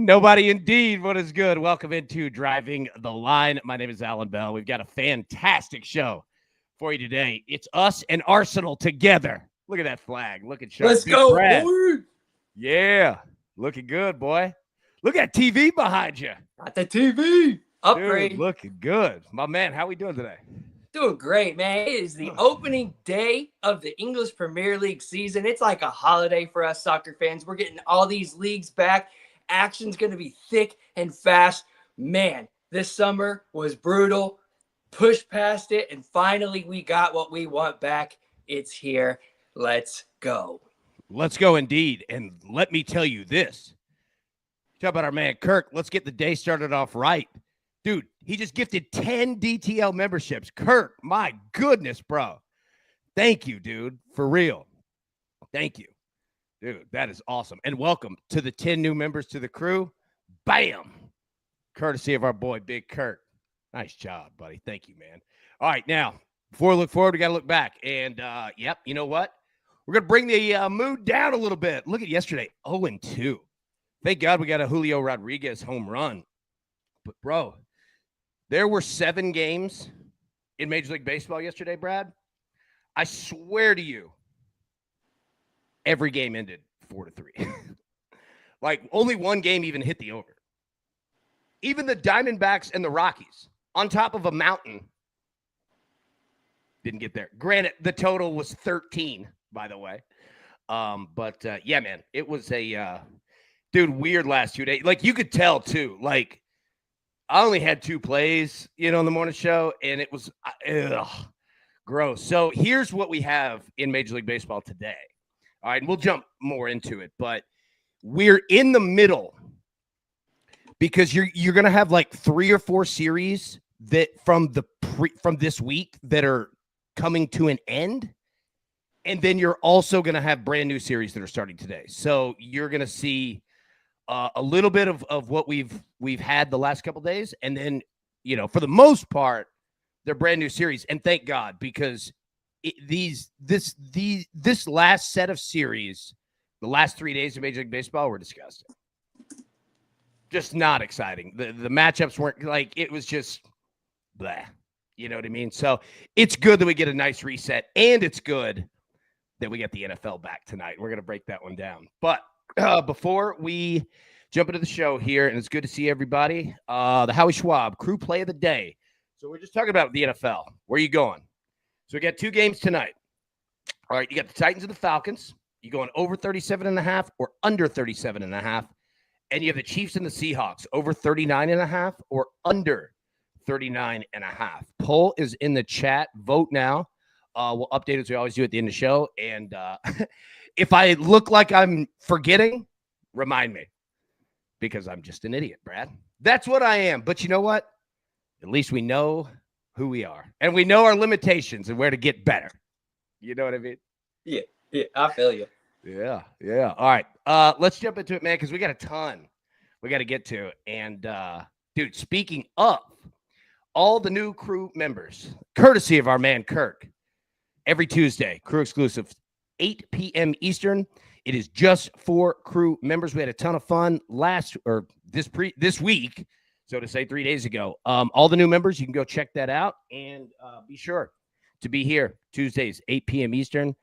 Nobody indeed. What is good? Welcome into Driving the Line. My name is Alan Bell. We've got a fantastic show for you today. It's us and Arsenal together. Look at that flag. Looking sharp. Let's Big go, Brad. boy. Yeah. Looking good, boy. Look at TV behind you. Got the TV. Upgrade. Dude, looking good. My man, how we doing today? Doing great, man. It is the opening day of the English Premier League season. It's like a holiday for us soccer fans. We're getting all these leagues back. Action's going to be thick and fast. Man, this summer was brutal. Pushed past it, and finally we got what we want back. It's here. Let's go. Let's go indeed. And let me tell you this. Talk about our man Kirk. Let's get the day started off right. Dude, he just gifted 10 DTL memberships. Kirk, my goodness, bro. Thank you, dude. For real. Thank you. Dude, that is awesome. And welcome to the 10 new members to the crew. Bam. Courtesy of our boy, Big Kirk. Nice job, buddy. Thank you, man. All right, now, before we look forward, we got to look back. And, yep, you know what? We're going to bring the mood down a little bit. Look at yesterday, 0-2. Thank God we got a Julio Rodriguez home run. But, bro, there were 7 games in Major League Baseball yesterday, Brad. I swear to you, every game ended 4-3. Like, only one game even hit the over. Even the Diamondbacks and the Rockies, on top of a mountain, didn't get there. Granted, the total was 13, by the way. Yeah, man, it was a, dude, weird last 2 days. Like, you could tell, too. Like, I only had 2 plays, in the morning show, and it was gross. So here's what we have in Major League Baseball today. All right, and we'll jump more into it, but we're in the middle because you're going to have like 3 or 4 series that from this week that are coming to an end, and then you're also going to have brand new series that are starting today. So you're going to see a little bit of what we've had the last couple of days, and then for the most part, they're brand new series, and thank God, because this last set of series, the last 3 days of Major League Baseball were disgusting. Just not exciting. The matchups weren't like, it was just blah. You know what I mean? So it's good that we get a nice reset, and it's good that we get the NFL back tonight. We're going to break that one down. But before we jump into the show here, and it's good to see everybody, the Howie Schwab Crew Play of the Day. So we're just talking about the NFL. Where are you going? So we got 2 games tonight. All right, you got the Titans and the Falcons. You going over 37.5 or under 37.5? And you have the Chiefs and the Seahawks over 39.5 or under 39.5. Poll is in the chat. Vote now. We'll update as we always do at the end of the show. And if I look like I'm forgetting, remind me, because I'm just an idiot, Brad. That's what I am. But you know what? At least we know who we are, and we know our limitations and where to get better. You know what I mean? Yeah, I feel you. Yeah. All right, let's jump into it, man, because we got a ton we got to get to. And, dude, speaking of all the new crew members, courtesy of our man Kirk, every Tuesday, crew exclusive, 8 p.m. Eastern. It is just for crew members. We had a ton of fun this week. So to say 3 days ago, all the new members, you can go check that out, and be sure to be here Tuesdays, 8 p.m. Eastern.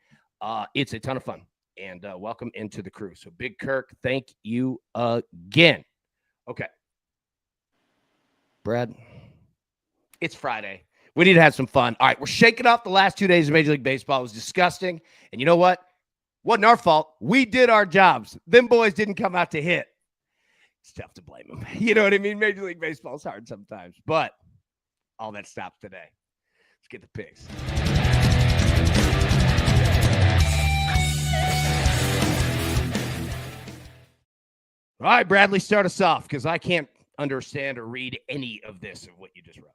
It's a ton of fun, and welcome into the crew. So Big Kirk, thank you again. Okay. Brad, it's Friday. We need to have some fun. All right, we're shaking off the last 2 days of Major League Baseball. It was disgusting, and you know what? Wasn't our fault. We did our jobs. Them boys didn't come out to hit. It's tough to blame them. You know what I mean? Major League Baseball is hard sometimes, but all that stops today. Let's get the picks. All right, Bradley, start us off, because I can't understand or read any of this of what you just wrote.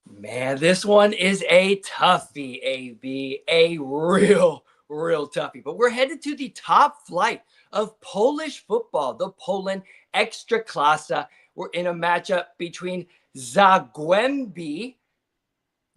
Man, this one is a toughie, AB. A real toughie. But we're headed to the top flight of Polish football, the Poland Ekstraklasa. We're in a matchup between Zagłębie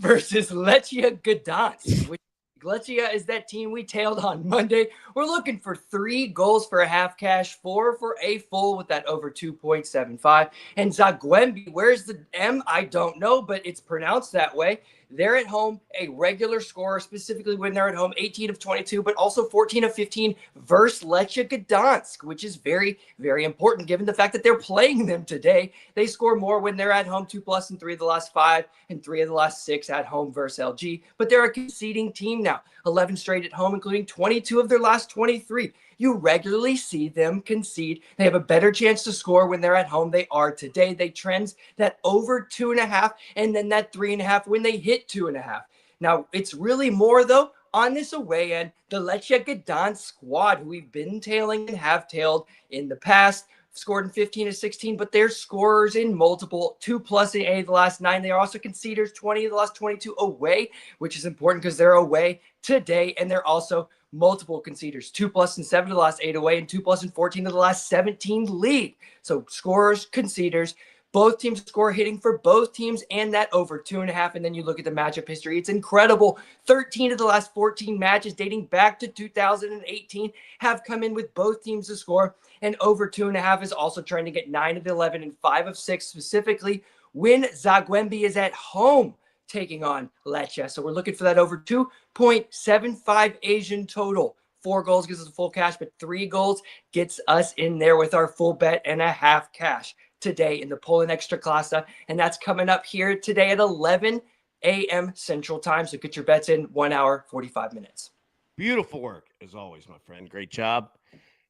versus Lechia Gdańsk, which Glechia is that team we tailed on Monday. We're looking for 3 goals for a half cash, 4 for a full with that over 2.75. And Zagwembe, where's the M? I don't know, but it's pronounced that way. They're at home, a regular scorer, specifically when they're at home, 18 of 22, but also 14 of 15 versus Lechia Gdansk, which is very, very important given the fact that they're playing them today. They score more when they're at home, 2+ in 3 of the last 5 and 3 of the last 6 at home versus LG. But they're a conceding team now, 11 straight at home, including 22 of their last 23. You regularly see them concede. They have a better chance to score when they're at home. They are today. They trends that over 2.5 and then that 3.5 when they hit 2.5. Now, it's really more, though, on this away end. The Lechia Gdansk squad, who we've been tailing and have tailed in the past, scored in 15 of 16, but they're scorers in multiple, 2+ in 8 of the last 9. They are also conceders, 20 of the last 22 away, which is important because they're away today, and they're also multiple conceders, 2+ in 7 of the last 8 away, and 2+ in 14 of the last 17 league. So scorers, conceders, both teams score hitting for both teams and that over 2.5. And then you look at the matchup history. It's incredible. 13 of the last 14 matches dating back to 2018 have come in with both teams to score. And over 2.5 is also trying to get 9 of 11 and 5 of 6 specifically when Zagwembe is at home taking on Lechia. So we're looking for that over 2.75 Asian total. 4 goals gives us a full cash, but 3 goals gets us in there with our full bet and a half cash today in the Poland Extra Klasa. And that's coming up here today at 11 a.m. Central Time. So get your bets in 1 hour, 45 minutes. Beautiful work, as always, my friend. Great job.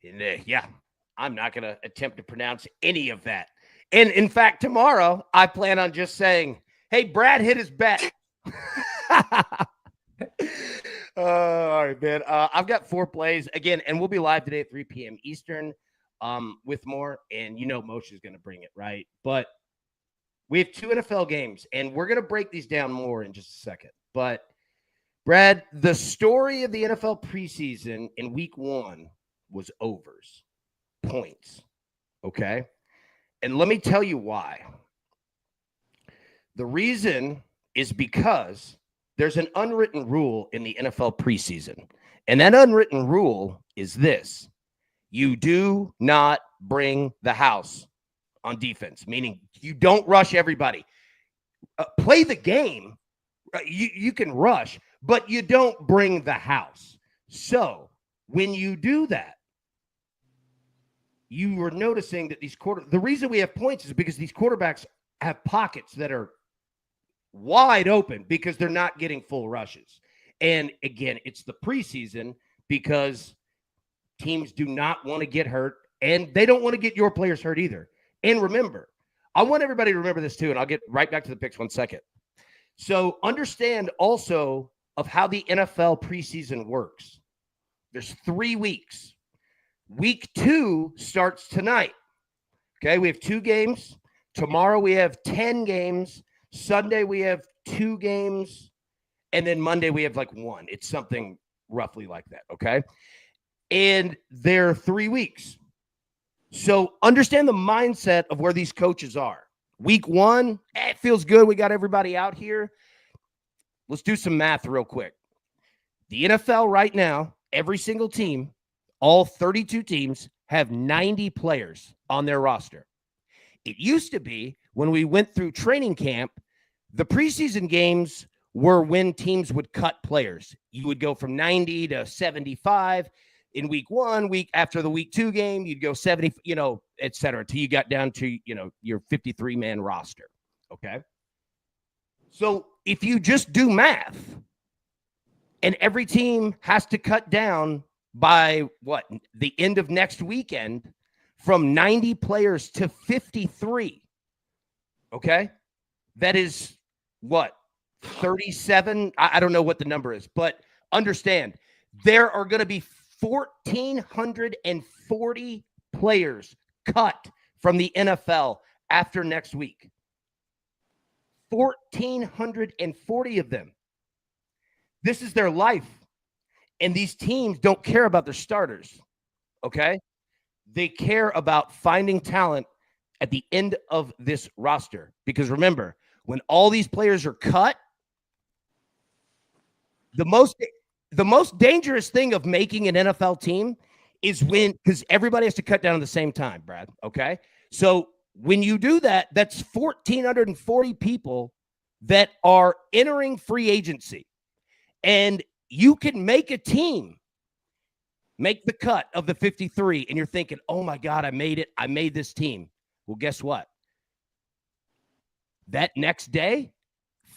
And yeah, I'm not going to attempt to pronounce any of that. And in fact, tomorrow, I plan on just saying, hey, Brad hit his bet. All right, man. I've got 4 plays again, and we'll be live today at 3 p.m. Eastern with more. And you know, Moshe's going to bring it, right? But we have 2 NFL games, and we're going to break these down more in just a second. But Brad, the story of the NFL preseason in week 1 was overs, points. Okay. And let me tell you why. The reason is because there's an unwritten rule in the NFL preseason. And that unwritten rule is this: you do not bring the house on defense, meaning you don't rush everybody. Play the game. You can rush, but you don't bring the house. So when you do that, you were noticing that the reason we have points is because these quarterbacks have pockets that are wide open because they're not getting full rushes. And again, it's the preseason because teams do not want to get hurt, and they don't want to get your players hurt either. And remember, I want everybody to remember this too, and I'll get right back to the picks 1 second. So understand also of how the NFL preseason works. There's 3 weeks. Week 2 starts tonight. Okay, we have 2 games. Tomorrow we have 10 games. Sunday we have 2 games. And then Monday we have like 1. It's something roughly like that, okay? And they're 3 weeks. So understand the mindset of where these coaches are. Week 1, it feels good. We got everybody out here. Let's do some math real quick. The NFL right now, every single team, all 32 teams have 90 players on their roster. It used to be when we went through training camp, the preseason games were when teams would cut players. You would go from 90 to 75 in week 1. Week after the week 2 game, you'd go 70, et cetera, until you got down to, your 53-man roster. Okay. So if you just do math and every team has to cut down by the end of next weekend from 90 players to 53. Okay. That is 37. I don't know what the number is, but understand there are going to be 1,440 players cut from the NFL after next week. 1,440 of them. This is their life. And these teams don't care about their starters, okay? They care about finding talent at the end of this roster. Because remember, when all these players are cut, the most the most dangerous thing of making an NFL team is because everybody has to cut down at the same time, Brad. Okay. So when you do that, that's 1,440 people that are entering free agency. And you can make a team, make the cut of the 53, and you're thinking, oh my God, I made it. I made this team. Well, guess what? That next day,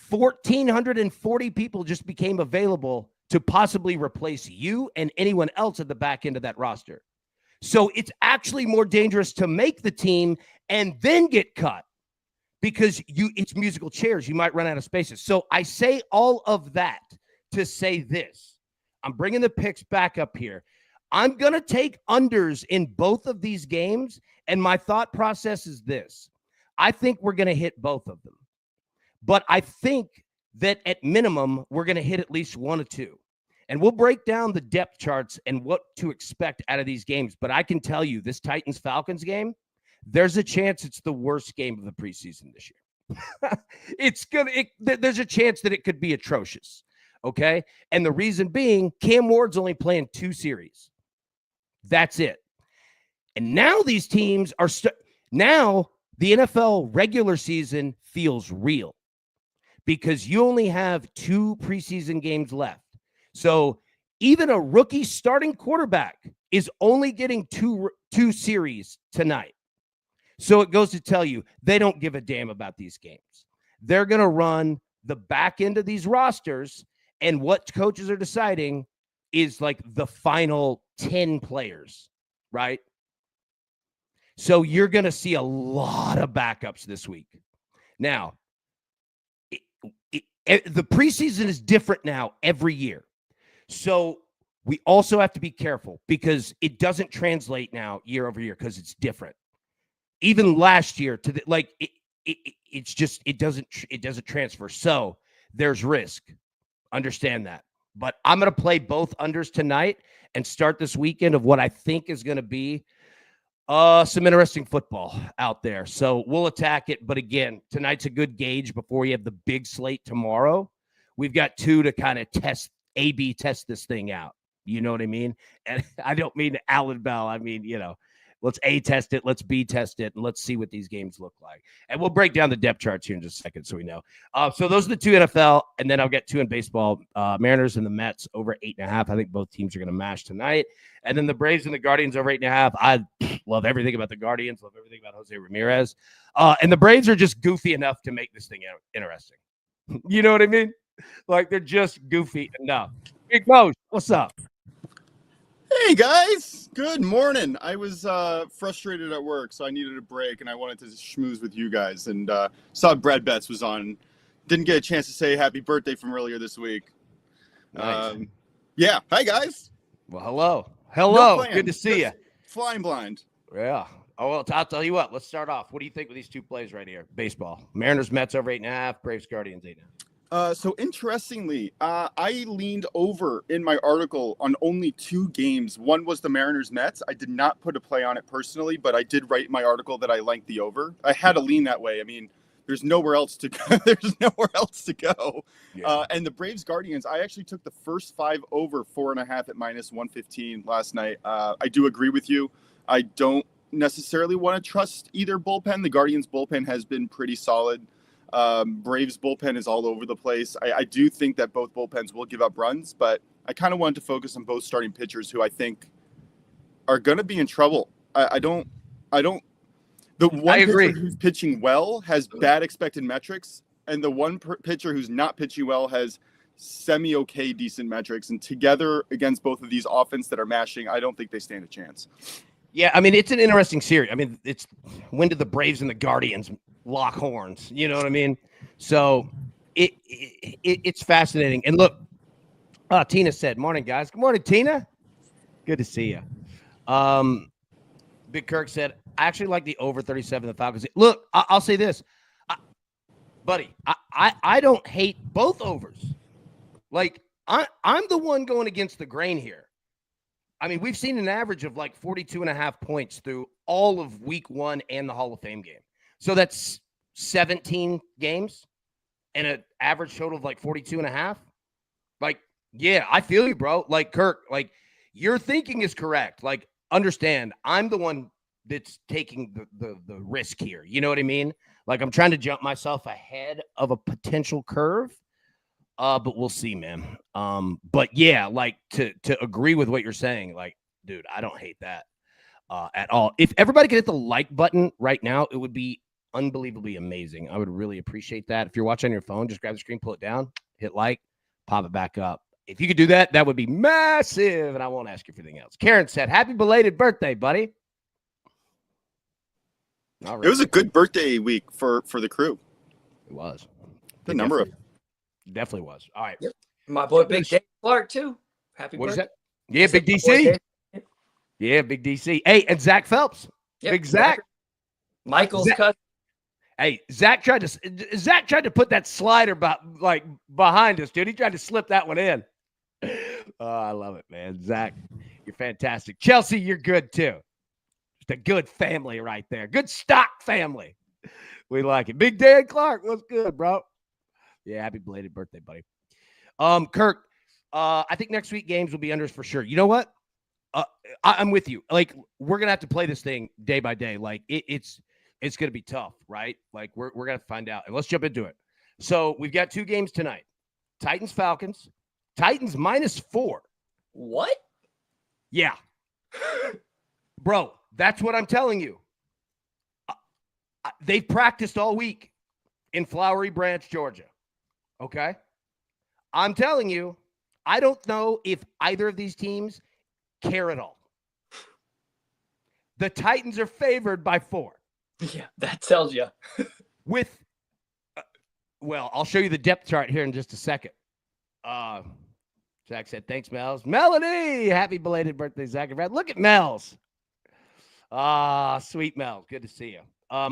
1,440 people just became available to possibly replace you and anyone else at the back end of that roster. So it's actually more dangerous to make the team and then get cut because it's musical chairs. You might run out of spaces. So I say all of that to say this. I'm bringing the picks back up here. I'm going to take unders in both of these games, and my thought process is this. I think we're going to hit both of them. But I think that at minimum, we're going to hit at least one or two. And we'll break down the depth charts and what to expect out of these games. But I can tell you, this Titans-Falcons game, there's a chance it's the worst game of the preseason this year. There's a chance that it could be atrocious, okay? And the reason being, Cam Ward's only playing 2 series. That's it. And now these teams are now the NFL regular season feels real because you only have 2 preseason games left. So even a rookie starting quarterback is only getting two series tonight. So it goes to tell you they don't give a damn about these games. They're going to run the back end of these rosters, and what coaches are deciding is like the final 10 players, right? So you're going to see a lot of backups this week. Now, the preseason is different now every year. So we also have to be careful because it doesn't translate now year over year because it's different. Even last year to it doesn't transfer. So there's risk. Understand that. But I'm going to play both unders tonight and start this weekend of what I think is going to be some interesting football out there. So we'll attack it. But again, tonight's a good gauge before we have the big slate tomorrow. We've got 2 to kind of A/B test this thing out. You know what I mean? And I don't mean Allen Bell. I mean, let's A test it, let's B test it, and let's see what these games look like. And we'll break down the depth charts here in just a second so we know. So those are the 2 NFL, and then I'll get 2 in baseball. Mariners and the Mets over 8.5. I think both teams are going to mash tonight. And then the Braves and the Guardians over 8.5. I love everything about the Guardians, love everything about Jose Ramirez. And the Braves are just goofy enough to make this thing interesting. You know what I mean? Like, they're just goofy enough. Big Mosh, what's up? Hey, guys. Good morning. I was frustrated at work, so I needed a break, and I wanted to schmooze with you guys. And saw Brad Betts was on. Didn't get a chance to say happy birthday from earlier this week. Nice. Yeah. Hi, guys. Well, hello. Hello. No plan. Good to see you. Flying blind. Yeah. Oh, well, I'll tell you what. Let's start off. What do you think with these 2 plays right here? Baseball. Mariners, Mets over 8.5. Braves, Guardians 8.5. So interestingly, I leaned over in my article on only 2 games. One was the Mariners Mets. I did not put a play on it personally, but I did write in my article that I liked the over. I had to lean that way. I mean, there's nowhere else to go. There's nowhere else to go. Yeah. And the Braves Guardians, I actually took the first 5 over 4.5 at -115 last night. I do agree with you. I don't necessarily want to trust either bullpen. The Guardians bullpen has been pretty solid. Braves bullpen is all over the place. I do think that both bullpens will give up runs, but I kind of wanted to focus on both starting pitchers who I think are going to be in trouble. I don't. The one pitcher who's pitching well has bad expected metrics, and the one pitcher who's not pitching well has semi-okay decent metrics. And together against both of these offense that are mashing, I don't think they stand a chance. Yeah, I mean, it's an interesting series. I mean, when did the Braves and the Guardians lock horns? You know what I mean? So it's fascinating. And look, Tina said, morning, guys. Good morning, Tina. Good to see you. Big Kirk said, I actually like the over 37 the Falcons. Look, I'll say this. Buddy, I don't hate both overs. Like, I'm the one going against the grain here. I mean, we've seen an average of like 42.5 points through all of week 1 and the Hall of Fame game. So that's 17 games and an average total of like 42.5. Like, Yeah, I feel you, bro. Like, Kirk, like, your thinking is correct. Like, understand, I'm the one that's taking the risk here. You know what I mean? Like, I'm trying to jump myself ahead of a potential curve. But we'll see, man. But yeah, like, to agree with what you're saying, like, dude, I don't hate that at all. If everybody could hit the like button right now, it would be unbelievably amazing. I would really appreciate that. If you're watching on your phone, just grab the screen, pull it down, hit like, pop it back up. If you could do that, that would be massive, and I won't ask you for anything else. Karen said, happy belated birthday, buddy. All right. It was a good birthday week for the crew. It was. The number of definitely was. All right. Yep. My boy Big Dave Clark, too. Happy what birthday. Is that? Yeah, Big DC. Yeah, Big DC. Hey, and Zach Phelps. Yep. Big Zach. Michael's cousin. Hey, Zach tried to put that slider behind us, dude. He tried to slip that one in. Oh, I love it, man. Zach, you're fantastic. Chelsea, you're good too. Just a good family right there. Good stock family. We like it. Big Dan Clark, what's good, bro? Yeah, happy belated birthday, buddy. Kirk, I think next week games will be unders for sure. You know what? I'm with you. Like, we're gonna have to play this thing day by day. Like, it's gonna be tough, right? Like, we're gonna find out. And let's jump into it. So we've got 2 games tonight. Titans, Falcons. Titans -4. What? Yeah. Bro, that's what I'm telling you. They've practiced all week in Flowery Branch, Georgia. Okay? I'm telling you, I don't know if either of these teams care at all. The Titans are favored by 4. Yeah, that tells you. Well, I'll show you the depth chart here in just a second. Zach said, thanks, Mels. Melanie, happy belated birthday, Zach. Look at Mels. Sweet Mel. Good to see you.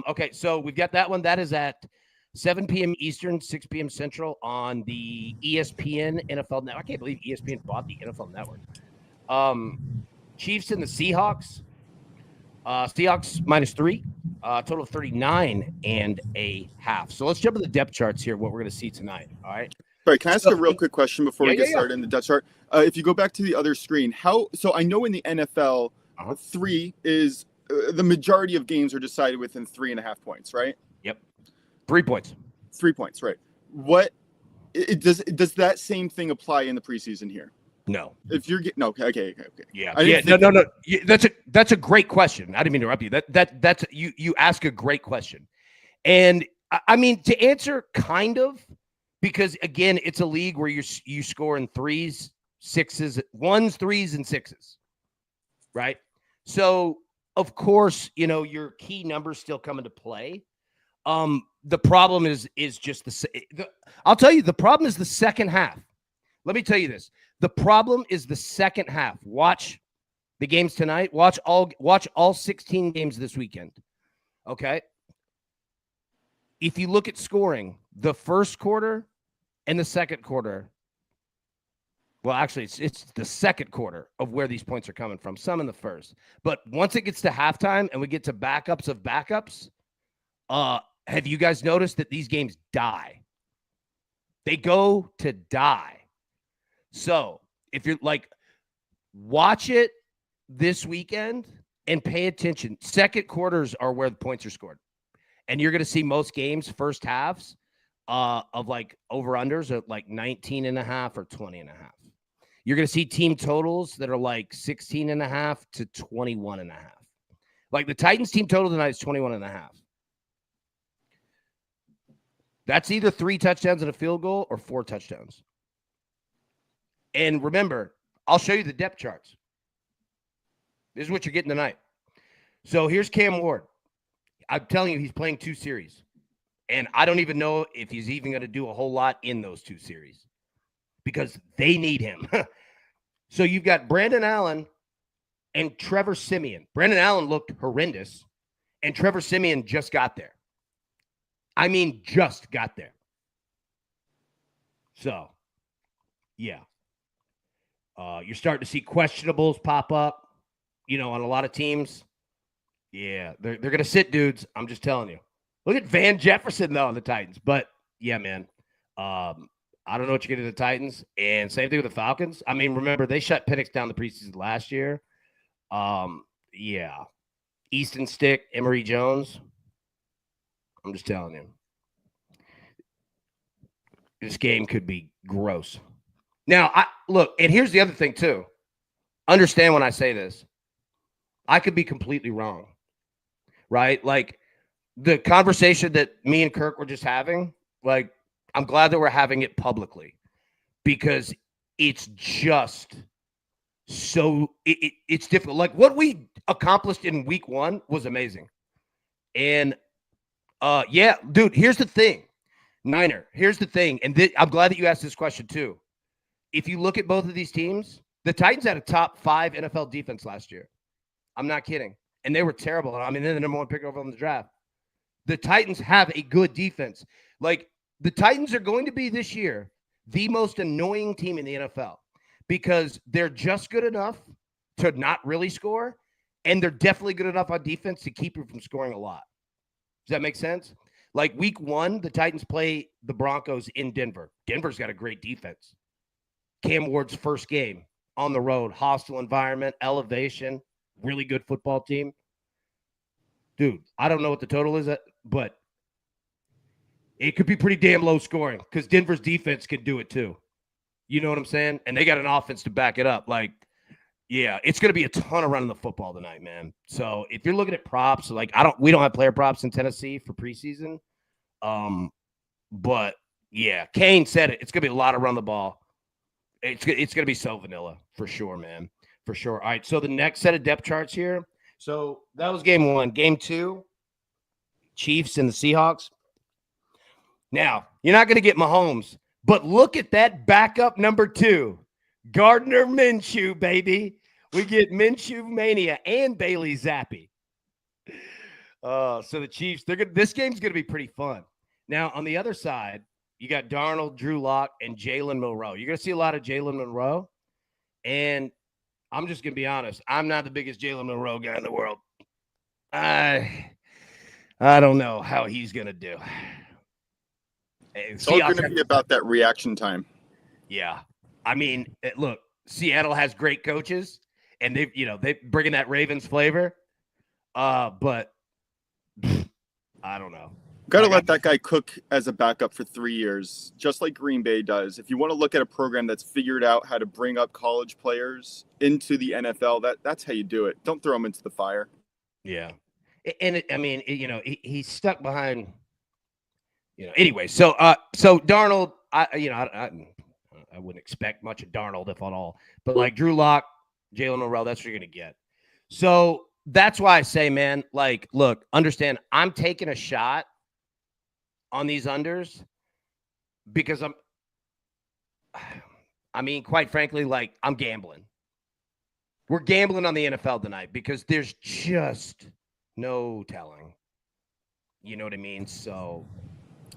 Okay, so we've got that one. That is at 7 p.m. Eastern, 6 p.m. Central on the ESPN NFL Network. I can't believe ESPN bought the NFL Network. Chiefs and the Seahawks. Seahawks -3. Total of 39.5. So let's jump to the depth charts here, what we're going to see tonight. All right. Sorry, can I ask a real quick question before we get started in the depth chart? If you go back to the other screen, so I know in the NFL, 3 is the majority of games are decided within 3.5 points, right? Yep. 3 points. 3 points, right. What does that same thing apply in the preseason here? No. If you're getting okay. Yeah. No. That's a great question. I didn't mean to interrupt you. That's you ask a great question. And I mean, to answer, kind of, because again, it's a league where you score in 3s, 6s, 1s, 3s, and 6s. Right? So, of course, your key numbers still come into play. The problem is just I'll tell you, the problem is the second half. Let me tell you this. The problem is the second half. Watch the games tonight. Watch all 16 games this weekend. Okay? If you look at scoring, the first quarter and the second quarter, well, actually, it's the second quarter of where these points are coming from. Some in the first. But once it gets to halftime and we get to backups of backups, have you guys noticed that these games die? They go to die. So if you're like, watch it this weekend and pay attention. Second quarters are where the points are scored. And you're going to see most games, first halves of like over-unders at like 19.5 or 20.5. You're going to see team totals that are like 16.5 to 21.5. Like the Titans team total tonight is 21.5. That's either 3 touchdowns and a field goal or 4 touchdowns. And remember, I'll show you the depth charts. This is what you're getting tonight. So here's Cam Ward. I'm telling you, he's playing 2 series. And I don't even know if he's even going to do a whole lot in those 2 series because they need him. So you've got Brandon Allen and Trevor Siemian. Brandon Allen looked horrendous, and Trevor Siemian just got there. I mean, just got there. So, yeah. You're starting to see questionables pop up, on a lot of teams. Yeah, they're going to sit dudes. I'm just telling you. Look at Van Jefferson, though, on the Titans. But, yeah, man, I I don't know what you're getting to the Titans. And same thing with the Falcons. I mean, remember, they shut Penix down the preseason last year. Yeah. Easton Stick, Emory Jones. I'm just telling you. This game could be gross. Now, look, and here's the other thing, too. Understand when I say this. I could be completely wrong, right? Like, the conversation that me and Kirk were just having, like, I'm glad that we're having it publicly because it's just so it's difficult. Like, what we accomplished in week 1 was amazing. And, yeah, dude, here's the thing. Niner, here's the thing. And I'm glad that you asked this question, too. If you look at both of these teams, the Titans had a top 5 NFL defense last year. I'm not kidding. And they were terrible. I mean, they're the number 1 pick overall in the draft. The Titans have a good defense. Like, the Titans are going to be this year the most annoying team in the NFL because they're just good enough to not really score, and they're definitely good enough on defense to keep you from scoring a lot. Does that make sense? Like, week 1, the Titans play the Broncos in Denver. Denver's got a great defense. Cam Ward's first game on the road, hostile environment, elevation, really good football team. Dude, I don't know what the total is, but it could be pretty damn low scoring because Denver's defense can do it too. You know what I'm saying? And they got an offense to back it up. Like, yeah, it's going to be a ton of running the football tonight, man. So if you're looking at props, like we don't have player props in Tennessee for preseason. But yeah, Kane said it. It's going to be a lot of run the ball. It's going to be so vanilla for sure, man. For sure. All right. So the next set of depth charts here. So that was game 1. Game 2, Chiefs and the Seahawks. Now, you're not going to get Mahomes, but look at that backup number 2, Gardner Minshew, baby. We get Minshew Mania and Bailey Zappi. So the Chiefs, this game's going to be pretty fun. Now, on the other side, you got Darnold, Drew Lock, and Jalen Monroe. You're going to see a lot of Jalen Monroe. And I'm just going to be honest. I'm not the biggest Jalen Monroe guy in the world. I don't know how he's going to do. It's all going to be about that reaction time. Yeah. I mean, look, Seattle has great coaches, and they're bringing that Ravens flavor. But I don't know. Got to let that guy cook as a backup for 3 years, just like Green Bay does. If you want to look at a program that's figured out how to bring up college players into the NFL, that's how you do it. Don't throw them into the fire. Yeah. And he's stuck behind, anyway. So Darnold, I wouldn't expect much of Darnold, if at all. But like Drew Lock, Jalen Monroe, that's what you're going to get. So that's why I say, man, like, look, understand, I'm taking a shot on these unders because quite frankly, like, I'm gambling. We're gambling on the NFL tonight because there's just no telling. You know what I mean? So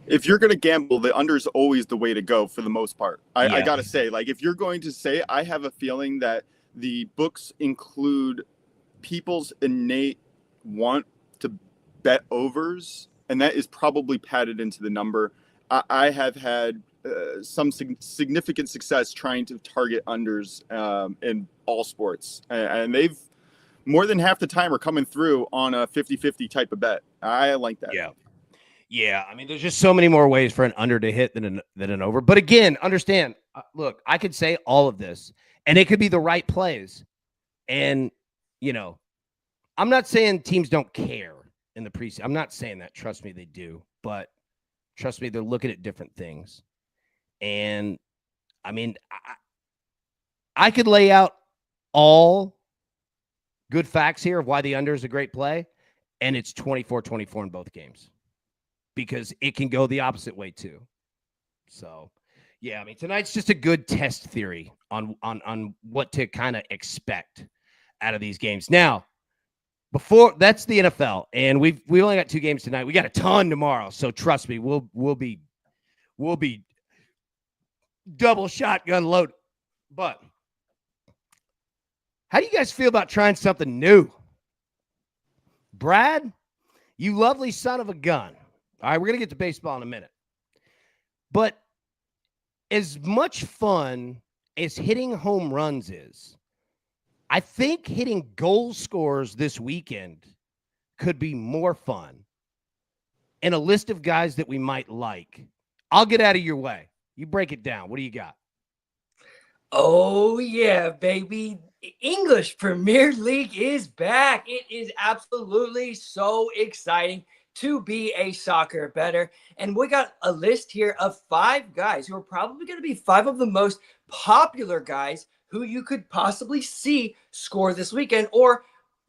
if you're going to gamble, the under is always the way to go for the most part. I got to say, like, if you're going to say, I have a feeling that the books include people's innate want to bet overs, and that is probably padded into the number. I have had some significant success trying to target unders in all sports, and they've more than half the time are coming through on a 50-50 type of bet. I like that. Yeah. I mean, there's just so many more ways for an under to hit than an over. But again, understand, look, I could say all of this, and it could be the right plays. And, I'm not saying teams don't care in the preseason. I'm not saying that. Trust me, they do. But trust me, they're looking at different things. And, I mean, I could lay out all good facts here of why the under is a great play, and it's 24-24 in both games because it can go the opposite way too. So, yeah, I mean, tonight's just a good test theory on what to kind of expect out of these games. Now, before that's the NFL, and we only got 2 games tonight. We got a ton tomorrow, so trust me, we'll be double shotgun loaded. But how do you guys feel about trying something new? Brad, you lovely son of a gun. All right, we're going to get to baseball in a minute. But as much fun as hitting home runs is, I think hitting goal scores this weekend could be more fun. And a list of guys that we might like. I'll get out of your way. You break it down. What do you got? Oh, yeah, baby. English Premier League is back. It is absolutely so exciting to be a soccer bettor. And we got a list here of 5 guys who are probably going to be 5 of the most popular guys who you could possibly see score this weekend, or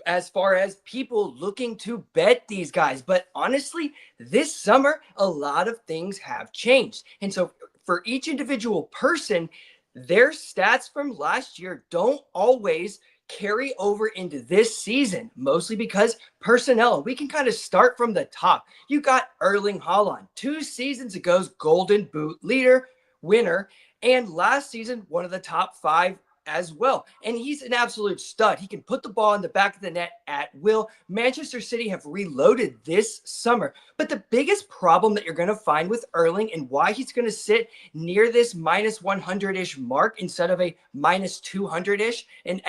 as far as people looking to bet these guys. But honestly, this summer, a lot of things have changed. And so for each individual person, their stats from last year don't always carry over into this season, mostly because personnel. We can kind of start from the top. You got Erling Haaland, 2 seasons ago's Golden Boot leader, winner, and last season, one of the top 5 as well. And he's an absolute stud. He can put the ball in the back of the net at will. Manchester City have reloaded this summer. But the biggest problem that you're going to find with Erling, and why he's going to sit near this minus 100-ish mark instead of a minus 200-ish, and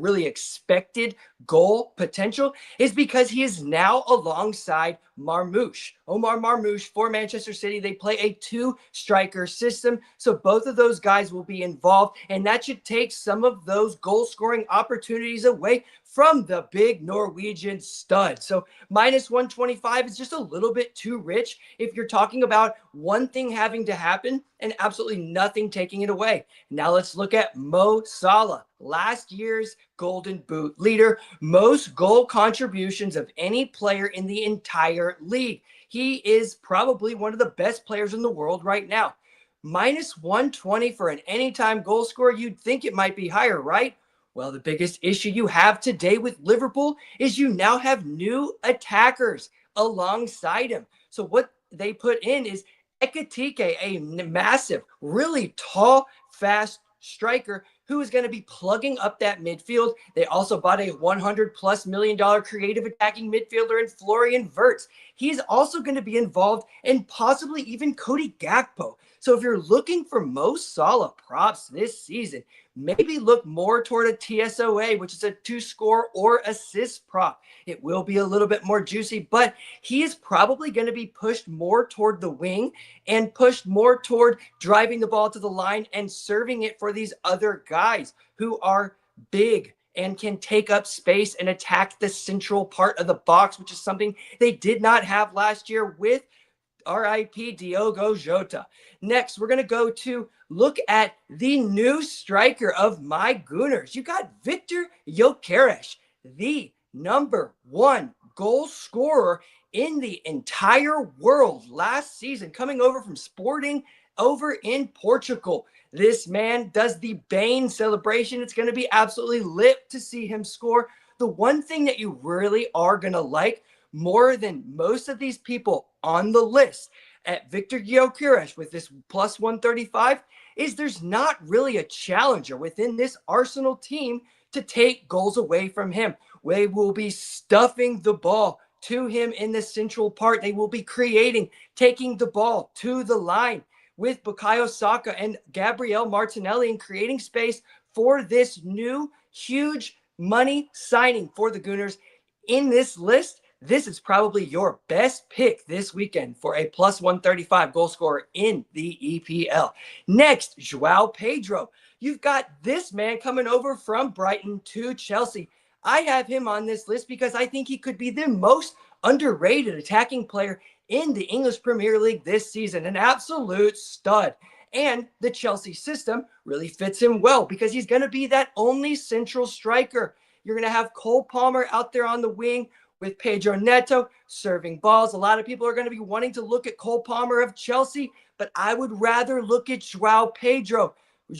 really expected goal potential, is because he is now alongside Marmoush. Omar Marmoush for Manchester City. They play a 2-striker system, so both of those guys will be involved, and that should take some of those goal-scoring opportunities away from the big Norwegian stud. So minus 125 is just a little bit too rich if you're talking about one thing having to happen and absolutely nothing taking it away. Now let's look at Mo Salah, last year's Golden Boot leader, most goal contributions of any player in the entire league. He is probably one of the best players in the world right now. Minus 120 for an anytime goal scorer, you'd think it might be higher, right? Well, the biggest issue you have today with Liverpool is you now have new attackers alongside him. So what they put in is Ekitike, a massive, really tall, fast striker who is going to be plugging up that midfield. They also bought a $100+ million creative attacking midfielder in Florian Wirtz. He's also going to be involved in possibly even Cody Gakpo. So if you're looking for Mo Salah props this season, maybe look more toward a TSOA, which is a 2-score or assist prop. It will be a little bit more juicy, but he is probably going to be pushed more toward the wing and pushed more toward driving the ball to the line and serving it for these other guys who are big and can take up space and attack the central part of the box, which is something they did not have last year with RIP Diogo Jota. Next, we're going to go to look at the new striker of my Gooners. You got Victor Gyökeres, the #1 goal scorer in the entire world last season, coming over from Sporting over in Portugal. This man does the Bane celebration. It's going to be absolutely lit to see him score. The one thing that you really are going to like more than most of these people on the list at Victor Gyökeres with this plus 135 is there's not really a challenger within this Arsenal team to take goals away from him. They will be stuffing the ball to him in the central part. They will be creating, taking the ball to the line with Bukayo Saka and Gabriel Martinelli and creating space for this new huge money signing for the Gooners. In this list, this is probably your best pick this weekend for a plus 135 goal scorer in the EPL. Next, Joao Pedro. You've got this man coming over from Brighton to Chelsea. I have him on this list because I think he could be the most underrated attacking player in the English Premier League this season. An absolute stud. And the Chelsea system really fits him well because he's going to be that only central striker. You're going to have Cole Palmer out there on the wing with Pedro Neto serving balls. A lot of people are going to be wanting to look at Cole Palmer of Chelsea, but I would rather look at Joao Pedro.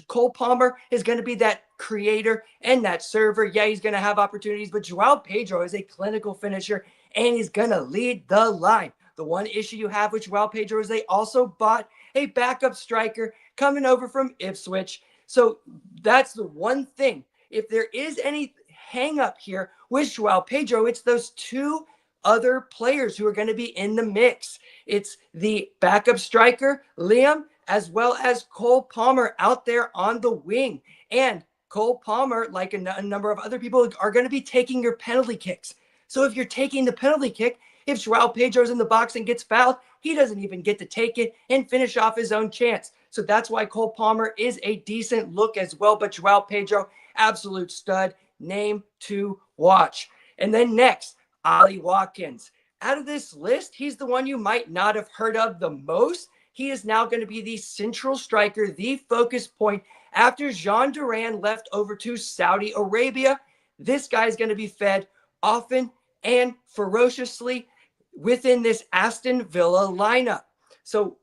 Cole Palmer is going to be that creator and that server. Yeah, he's going to have opportunities, but Joao Pedro is a clinical finisher and he's going to lead the line. The one issue you have with Joao Pedro is they also bought a backup striker coming over from Ipswich. So that's the one thing. If there is any hang up here with Joao Pedro, it's those 2 other players who are going to be in the mix. It's the backup striker, Liam, as well as Cole Palmer out there on the wing. And Cole Palmer, like a number of other people, are going to be taking your penalty kicks. So if you're taking the penalty kick, if Joao Pedro's in the box and gets fouled, he doesn't even get to take it and finish off his own chance. So that's why Cole Palmer is a decent look as well. But Joao Pedro, absolute stud, name to watch. And then next, Ollie Watkins. Out of this list, he's the one you might not have heard of the most. He is now going to be the central striker, the focus point after Jean Duran left over to Saudi Arabia. This guy is going to be fed often and ferociously within this Aston Villa lineup. So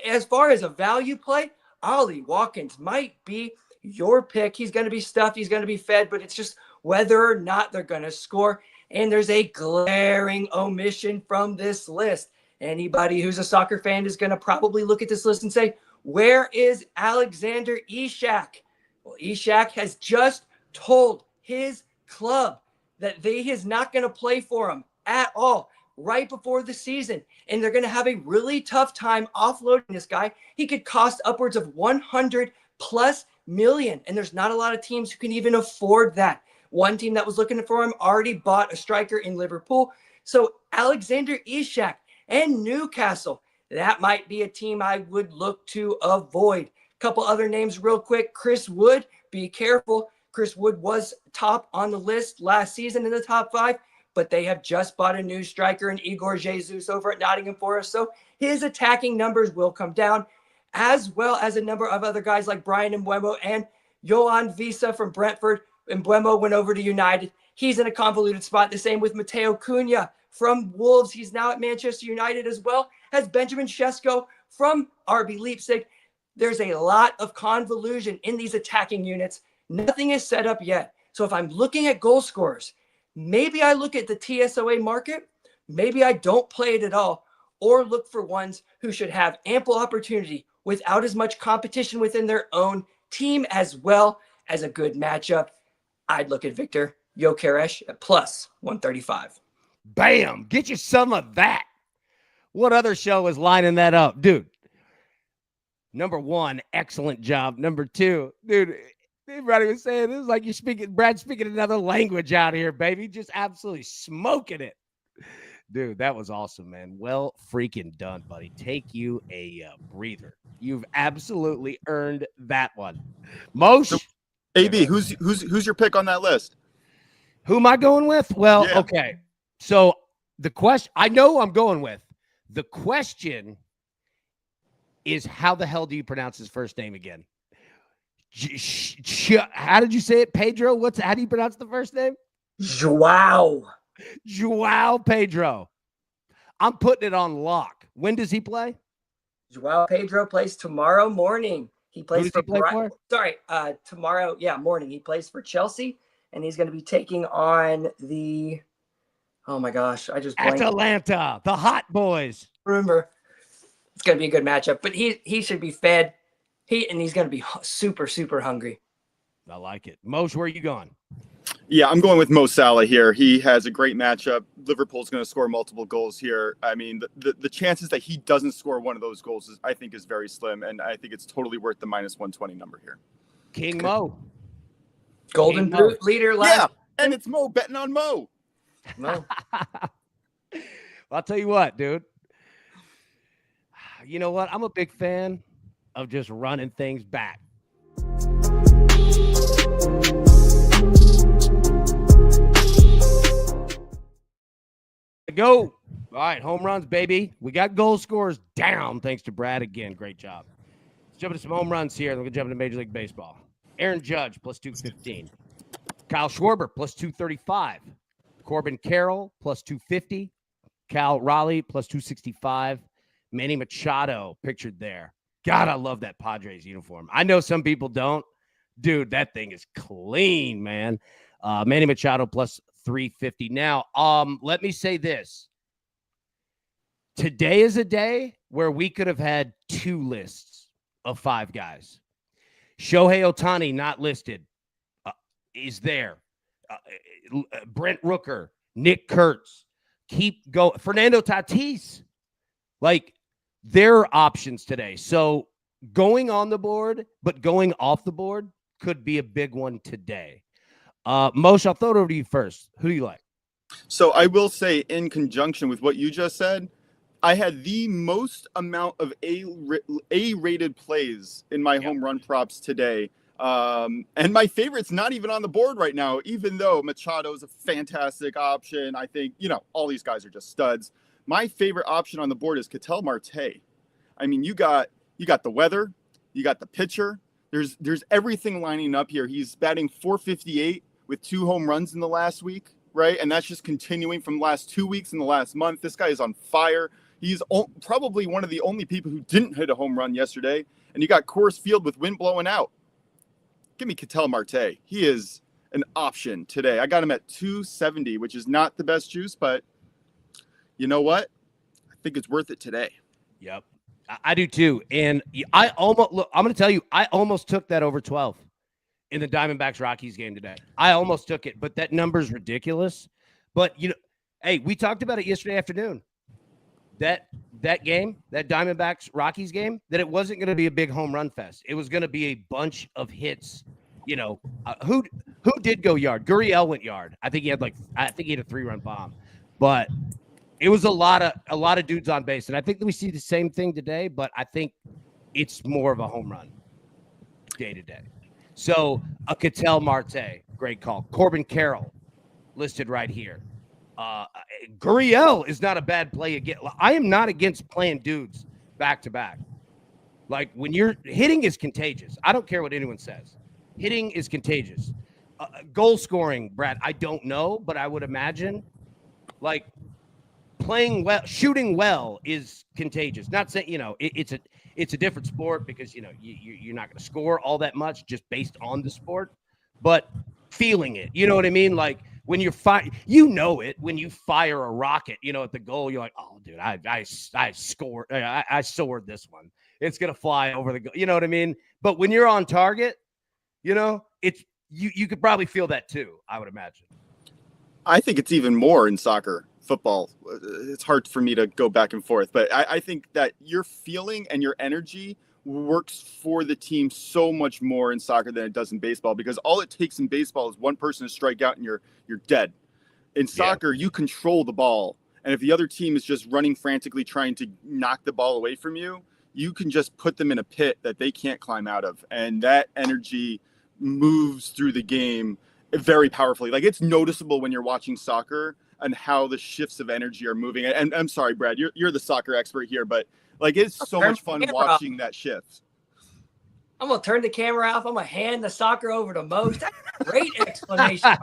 as far as a value play, Ollie Watkins might be your pick. He's going to be stuffed. He's going to be fed, but it's just whether or not they're going to score. And there's a glaring omission from this list. Anybody who's a soccer fan is going to probably look at this list and say, where is Alexander Isak? Well, Isak has just told his club that he is not going to play for him at all right before the season. And they're going to have a really tough time offloading this guy. He could cost upwards of 100+ million. And there's not a lot of teams who can even afford that. One team that was looking for him already bought a striker in Liverpool. So Alexander Isak and Newcastle, that might be a team I would look to avoid. A couple other names real quick. Chris Wood, be careful. Chris Wood was top on the list last season in the top 5, but they have just bought a new striker in Igor Jesus over at Nottingham Forest. So his attacking numbers will come down, as well as a number of other guys like Brian Mbeumo and Johan Visa from Brentford. Mbeumo went over to United. He's in a convoluted spot. The same with Mateo Cunha from Wolves. He's now at Manchester United, as well as Benjamin Sesko from RB Leipzig. There's a lot of convolution in these attacking units. Nothing is set up yet. So if I'm looking at goal scorers, maybe I look at the TSOA market. Maybe I don't play it at all, or look for ones who should have ample opportunity without as much competition within their own team, as well as a good matchup. I'd look at Victor Gyökeres at plus 135. Bam! Get you some of that. What other show is lining that up? Dude, number one, excellent job. Number two, dude, everybody was saying this is like Brad's speaking another language out here, baby. Just absolutely smoking it. Dude, that was awesome, man. Well freaking done, buddy. Take you a breather. You've absolutely earned that one. Moshe. AB, who's your pick on that list? Who am I going with? Well, yeah. Okay. So the question I know I'm going with. The question is, how the hell do you pronounce his first name again? How did you say it, Pedro? How do you pronounce the first name? Joao Pedro. I'm putting it on lock. When does he play? Joao Pedro plays tomorrow morning. He plays for tomorrow. Yeah, morning. He plays for Chelsea, and he's going to be taking on the. Oh my gosh, I just blanked. Atalanta, the hot boys. Remember, it's going to be a good matchup, but he should be fed. He's going to be super, super hungry. I like it. Moshe, where are you going? Yeah, I'm going with Mo Salah here. He has a great matchup. Liverpool's going to score multiple goals here. I mean, the chances that he doesn't score one of those goals I think is very slim, and I think it's totally worth the minus 120 number here. King Mo. Golden Boot leader last. Yeah, and it's Mo betting on Mo. Mo. I'll tell you what, dude. You know what? I'm a big fan of just running things back. Go. All right, home runs, baby. We got goal scorers down, thanks to Brad again. Great job. Let's jump into some home runs here, and we're going to jump into Major League Baseball. Aaron Judge, plus 215. Kyle Schwarber, plus 235. Corbin Carroll, plus 250. Cal Raleigh, plus 265. Manny Machado, pictured there. God, I love that Padres uniform. I know some people don't. Dude, that thing is clean, man. Manny Machado, plus 350. Now, let me say this. Today is a day where we could have had 2 lists of 5 guys. Shohei Ohtani, not listed, is there. Brent Rooker, Nick Kurtz, keep going. Fernando Tatis, like, there are options today. So going on the board, but going off the board could be a big one today. Moshe, I'll throw it over to you first. Who do you like? So I will say, in conjunction with what you just said, I had the most amount of A-rated plays in my home run props today. And my favorite's not even on the board right now, even though Machado is a fantastic option. I think, all these guys are just studs. My favorite option on the board is Ketel Marte. I mean, you got the weather, you got the pitcher. There's everything lining up here. He's batting .458 with 2 home runs in the last week, right? And that's just continuing from the last 2 weeks in the last month. This guy is on fire. He's probably one of the only people who didn't hit a home run yesterday. And you got Coors Field with wind blowing out. Give me Ketel Marte. He is an option today. I got him at 270, which is not the best juice, but you know what? I think it's worth it today. Yep. I do too. And I'm going to tell you, I almost took that over 12 in the Diamondbacks Rockies game today. I almost took it, but that number's ridiculous. But hey, we talked about it yesterday afternoon. That game, that Diamondbacks Rockies game, that it wasn't going to be a big home run fest. It was going to be a bunch of hits. Who did go yard? Gurriel went yard. I think he had a 3-run bomb, but it was a lot of dudes on base. And I think that we see the same thing today, but I think it's more of a home run day to day. So a Ketel Marte, great call. Corbin Carroll listed right here. Gurriel is not a bad play again. I am not against playing dudes back to back. Like, when you're hitting is contagious. I don't care what anyone says. Hitting is contagious. Goal scoring, Brad, I don't know, but I would imagine like playing well, shooting well is contagious. Not saying, it's a different sport because, you're not going to score all that much just based on the sport, but feeling it, you know what I mean? Like, when you're when you fire a rocket, at the goal, you're like, oh, dude, I scored. I soared this one. It's going to fly over the goal. You know what I mean? But when you're on target, it's you could probably feel that too, I would imagine. I think it's even more in football. It's hard for me to go back and forth, but I think that your feeling and your energy works for the team so much more in soccer than it does in baseball, because all it takes in baseball is one person to strike out and you're dead. In soccer, you control the ball, and if the other team is just running frantically trying to knock the ball away from you, you can just put them in a pit that they can't climb out of, and that energy moves through the game very powerfully. Like, it's noticeable when you're watching soccer and how the shifts of energy are moving. And I'm sorry, Brad, you're the soccer expert here, but like, it's so much fun watching that shift. I'm going to turn the camera off. I'm going to hand the soccer over to Moshe. That's a great explanation.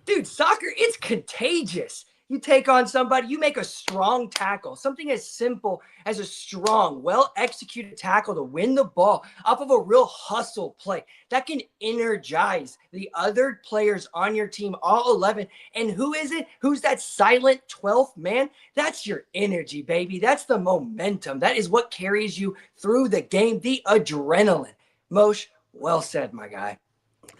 Dude, soccer, it's contagious. You take on somebody, you make a strong tackle, something as simple as a strong, well-executed tackle to win the ball off of a real hustle play. That can energize the other players on your team, all 11. And who is it? Who's that silent 12th man? That's your energy, baby. That's the momentum. That is what carries you through the game, the adrenaline. Moshe, well said, my guy.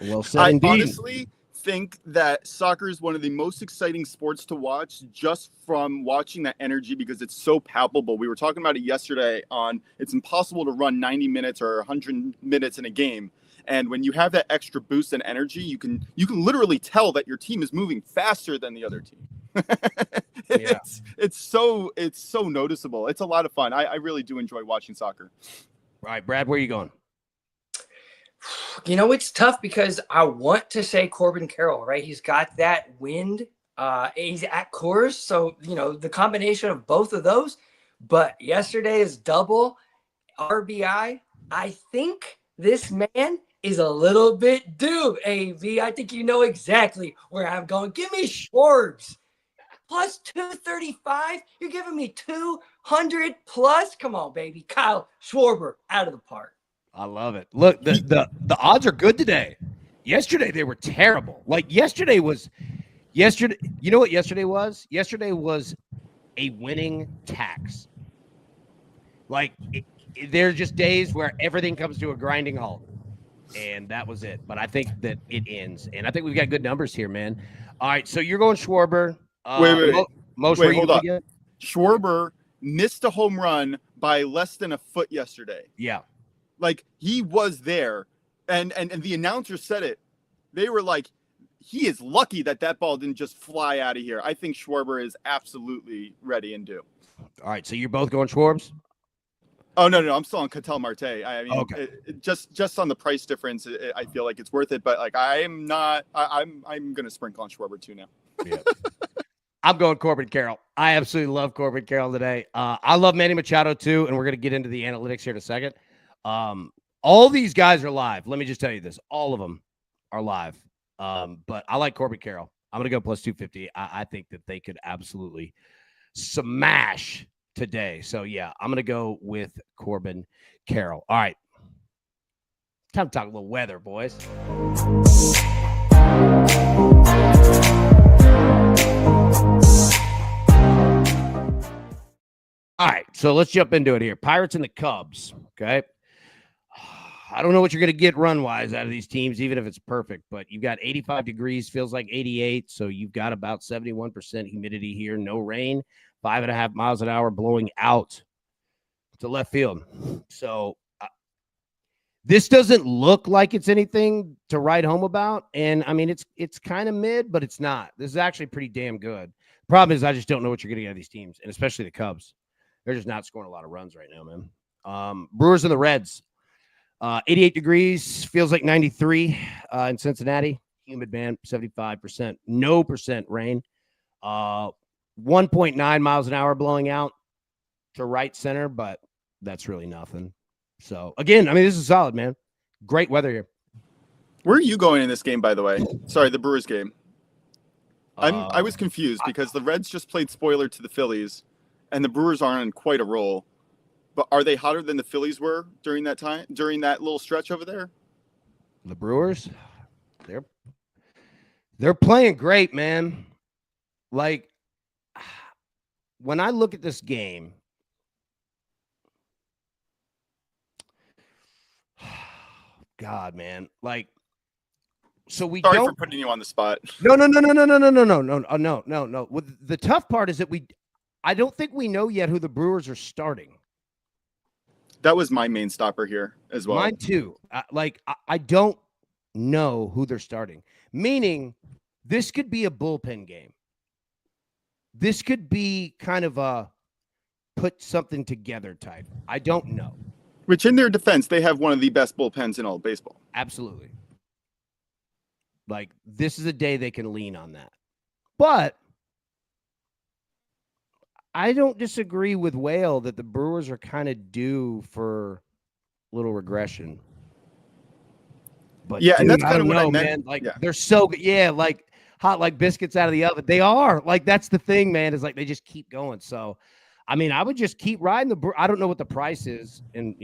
Well said, indeed. Honestly think that soccer is one of the most exciting sports to watch just from watching that energy, because it's so palpable. We were talking about it yesterday on it's impossible to run 90 minutes or 100 minutes in a game. And when you have that extra boost in energy, you can literally tell that your team is moving faster than the other team. It's so noticeable. It's a lot of fun. I really do enjoy watching soccer. All right, Brad, where are you going? It's tough because I want to say Corbin Carroll, right? He's got that wind. He's at Coors. So, the combination of both of those. But yesterday's double RBI, I think this man is a little bit due, AV. I think you know exactly where I'm going. Give me Schwartz. Plus 235. You're giving me 200 plus. Come on, baby. Kyle Schwarber out of the park. I love it. Look, the odds are good today. Yesterday they were terrible. Like yesterday. You know what yesterday was? Yesterday was a winning tax. Like there's just days where everything comes to a grinding halt, and that was it. But I think that it ends, and I think we've got good numbers here, man. All right, so you're going Schwarber. Wait, hold on. Schwarber missed a home run by less than a foot yesterday. Yeah. Like, he was there, and the announcer said it. They were like, he is lucky that ball didn't just fly out of here. I think Schwarber is absolutely ready and due. All right, so you're both going Schwarbs? Oh, no, I'm still on Ketel Marte. I mean, okay. Just on the price difference, I feel like it's worth it. But like, I'm going to sprinkle on Schwarber too now. Yeah. I'm going Corbin Carroll. I absolutely love Corbin Carroll today. I love Manny Machado too, and we're going to get into the analytics here in a second. All these guys are live. Let me just tell you this. All of them are live. But I like Corbin Carroll. I'm going to go plus 250. I think that they could absolutely smash today. So, yeah, I'm going to go with Corbin Carroll. All right. Time to talk a little weather, boys. All right, so let's jump into it here. Pirates and the Cubs, okay? I don't know what you're going to get run-wise out of these teams, even if it's perfect, but you've got 85 degrees, feels like 88, so you've got about 71% humidity here, no rain, 5.5 miles an hour blowing out to left field. So this doesn't look like it's anything to write home about, and, I mean, it's kind of mid, but it's not. This is actually pretty damn good. Problem is I just don't know what you're getting out of these teams, and especially the Cubs. They're just not scoring a lot of runs right now, man. Brewers and the Reds. 88 degrees, feels like 93 in Cincinnati. Humid, man, 75%. No percent rain. 1.9 miles an hour blowing out to right center, but that's really nothing. So, again, I mean, this is solid, man. Great weather here. Where are you going in this game, by the way? Sorry, the Brewers game. I was confused because the Reds just played spoiler to the Phillies, and the Brewers are on quite a roll. But are they hotter than the Phillies were during that time, during that little stretch over there? The Brewers, they're playing great, man. Like, when I look at this game, God, man, like, so we Sorry don't. for putting you on the spot. No. The tough part is that I don't think we know yet who the Brewers are starting. That was my main stopper here as well. Mine too. I don't know who they're starting. Meaning, this could be a bullpen game. This could be kind of a put something together type. I don't know. Which, in their defense, they have one of the best bullpens in all of baseball. Absolutely. Like, this is a day they can lean on that. But I don't disagree with Whale that the Brewers are kind of due for a little regression. But yeah, dude, and that's kind kind of what I meant. Man. Like, they're so good. Yeah, like hot like biscuits out of the oven. They are. Like, that's the thing, man, is like they just keep going. So, I mean, I would just keep riding the I don't know what the price is, and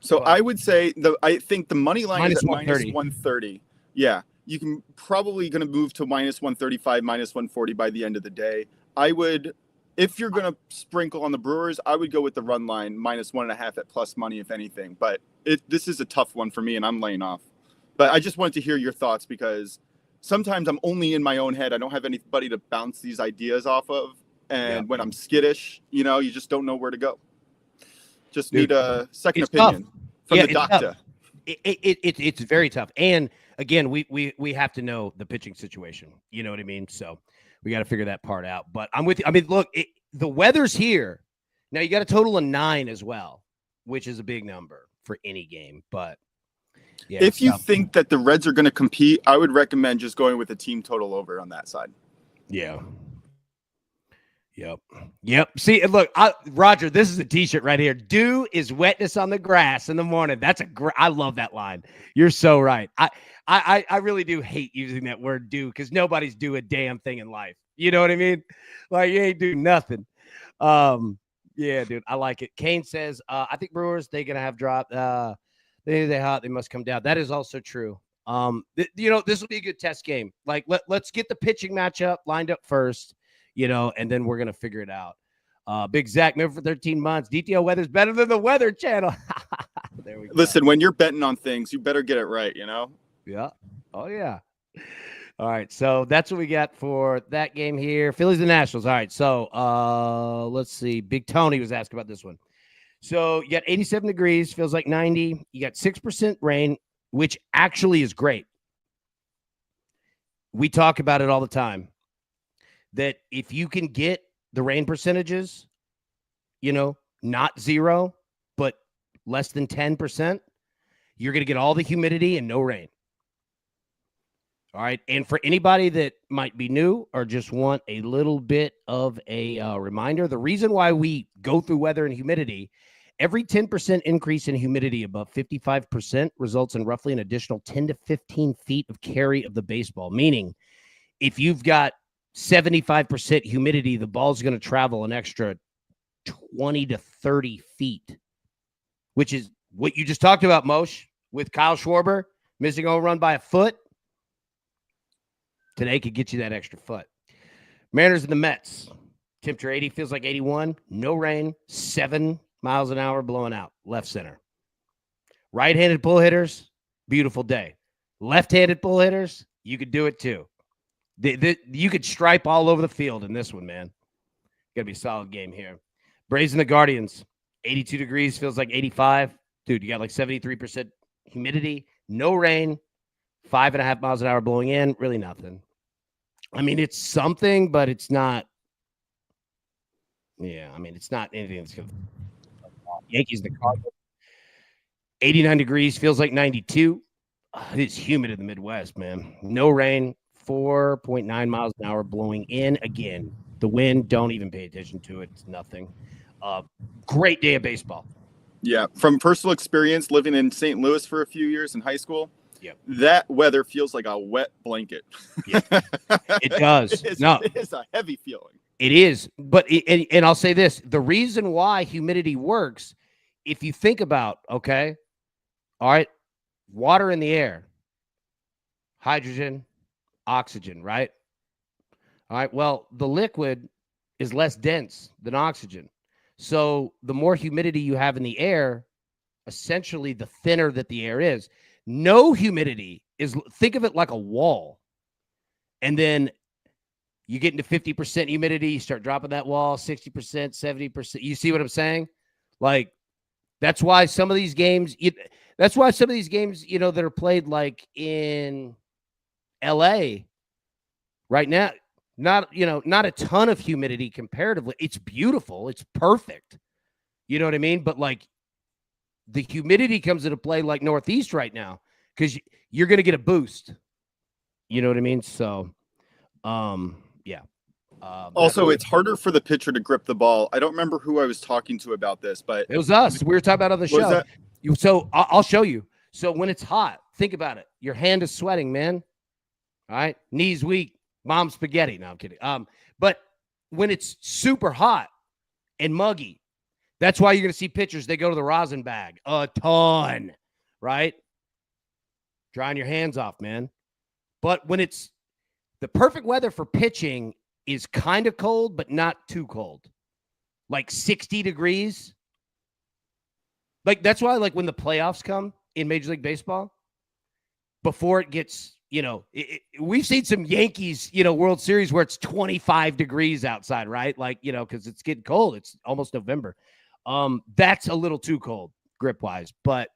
So I would say I think the money line is at minus 130. 130. Yeah, you can probably going to move to minus 135, minus 140 by the end of the day. I would, if you're going to sprinkle on the Brewers, I would go with the run line minus 1.5 at plus money, if anything. But this is a tough one for me, and I'm laying off. But I just wanted to hear your thoughts because sometimes I'm only in my own head. I don't have anybody to bounce these ideas off of. And when I'm skittish, you just don't know where to go. Just need a second opinion from the doctor. It's very tough. And again, we have to know the pitching situation. You know what I mean? So we got to figure that part out. But I'm with you. I mean, look, the weather's here. Now you got a total of 9 as well, which is a big number for any game. But yeah, if you think that the Reds are going to compete, I would recommend just going with a team total over on that side. Yeah. Yep. See, look, Roger, this is a t-shirt right here. Dew is wetness on the grass in the morning. That's I love that line. You're so right. I really do hate using that word dew because nobody's do a damn thing in life. You know what I mean? Like, you ain't do nothing. Yeah, dude, I like it. Kane says, I think Brewers, they're going to have drop. They're hot. They must come down. That is also true. This will be a good test game. Like, let's get the pitching matchup lined up first. And then we're going to figure it out. Big Zach, member for 13 months. DTO weather's better than the Weather Channel. There we go. Listen, when you're betting on things, you better get it right, Yeah. Oh, yeah. All right. So that's what we got for that game here. Phillies and Nationals. All right. So let's see. Big Tony was asking about this one. So you got 87 degrees, feels like 90. You got 6% rain, which actually is great. We talk about it all the time, that if you can get the rain percentages, not 0, but less than 10%, you're going to get all the humidity and no rain. All right. And for anybody that might be new or just want a little bit of a reminder, the reason why we go through weather and humidity, every 10% increase in humidity above 55% results in roughly an additional 10 to 15 feet of carry of the baseball. Meaning, if you've got 75% humidity, the ball's going to travel an extra 20 to 30 feet, which is what you just talked about, Moshe, with Kyle Schwarber missing a home run by a foot. Today could get you that extra foot. Mariners and the Mets. Temperature 80, feels like 81. No rain, 7 miles an hour blowing out, left center. Right-handed pull hitters, beautiful day. Left-handed pull hitters, you could do it too. You could stripe all over the field in this one, man. Got to be a solid game here. Braves and the Guardians. 82 degrees, feels like 85. Dude, you got like 73% humidity, no rain, 5.5 miles an hour blowing in, really nothing. I mean, it's something, but it's not. Yeah, I mean, it's not anything that's going to. Yankees, the Cardinals. 89 degrees, feels like 92. It's humid in the Midwest, man. No rain, 4.9 miles an hour blowing in again. The wind, don't even pay attention to it. It's nothing. Great day of baseball. Yeah, from personal experience living in St. Louis for a few years in high school, that weather feels like a wet blanket. Yeah, it does. It is a heavy feeling. It is. But, and I'll say this, the reason why humidity works, if you think about, okay, all right, water in the air, hydrogen, oxygen, right? All right, well, the liquid is less dense than oxygen. So the more humidity you have in the air, essentially the thinner that the air is. No humidity is, think of it like a wall. And then you get into 50% humidity, you start dropping that wall, 60%, 70%. You see what I'm saying? Like, that's why some of these games, that are played like in LA right now, not a ton of humidity comparatively. It's beautiful. It's perfect. You know what I mean? But like, the humidity comes into play like Northeast right now because you're going to get a boost. You know what I mean? So, yeah. Also, it's harder for the pitcher to grip the ball. I don't remember who I was talking to about this, but it was us. We were talking about on the show. So I'll show you. So when it's hot, think about it. Your hand is sweating, man. All right. Knees weak. Mom spaghetti. No, I'm kidding. But when it's super hot and muggy, that's why you're going to see pitchers. They go to the rosin bag a ton, right? Drying your hands off, man. But when it's the perfect weather for pitching is kind of cold, but not too cold. Like 60 degrees. Like, that's why, like, when the playoffs come in Major League Baseball, before it gets, we've seen some Yankees, World Series where it's 25 degrees outside, right? Like, because it's getting cold. It's almost November. That's a little too cold grip-wise. But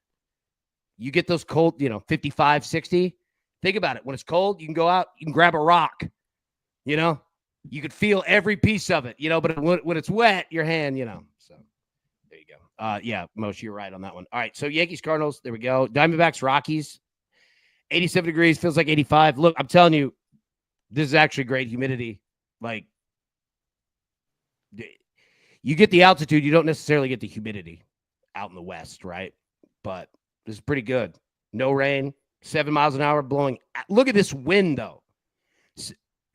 you get those cold, 55, 60. Think about it. When it's cold, you can go out, you can grab a rock, You could feel every piece of it, but when it's wet, your hand, So there you go. Yeah, Moshe, you're right on that one. All right, so Yankees, Cardinals, there we go. Diamondbacks, Rockies, 87 degrees, feels like 85. Look, I'm telling you, this is actually great humidity. Like, you get the altitude, you don't necessarily get the humidity out in the west, right? But this is pretty good. No rain, 7 miles an hour blowing. Look at this wind, though.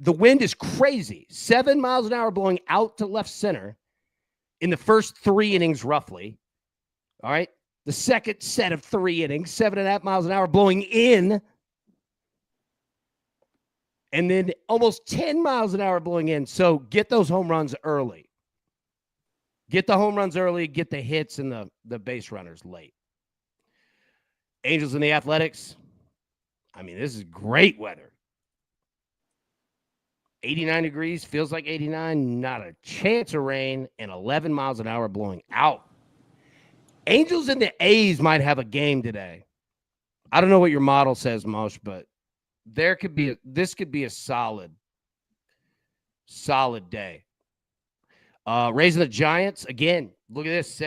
The wind is crazy. 7 miles an hour blowing out to left center in the first 3 innings, roughly. All right. The second set of 3 innings, 7.5 miles an hour blowing in. And then almost 10 miles an hour blowing in. So get those home runs early. Get the home runs early. Get the hits and the base runners late. Angels and the Athletics. I mean, this is great weather. 89 degrees, feels like 89, not a chance of rain, and 11 miles an hour blowing out. Angels and the A's might have a game today. I don't know what your model says, Mosh, but this could be a solid day. Raising the Giants, again, look at this,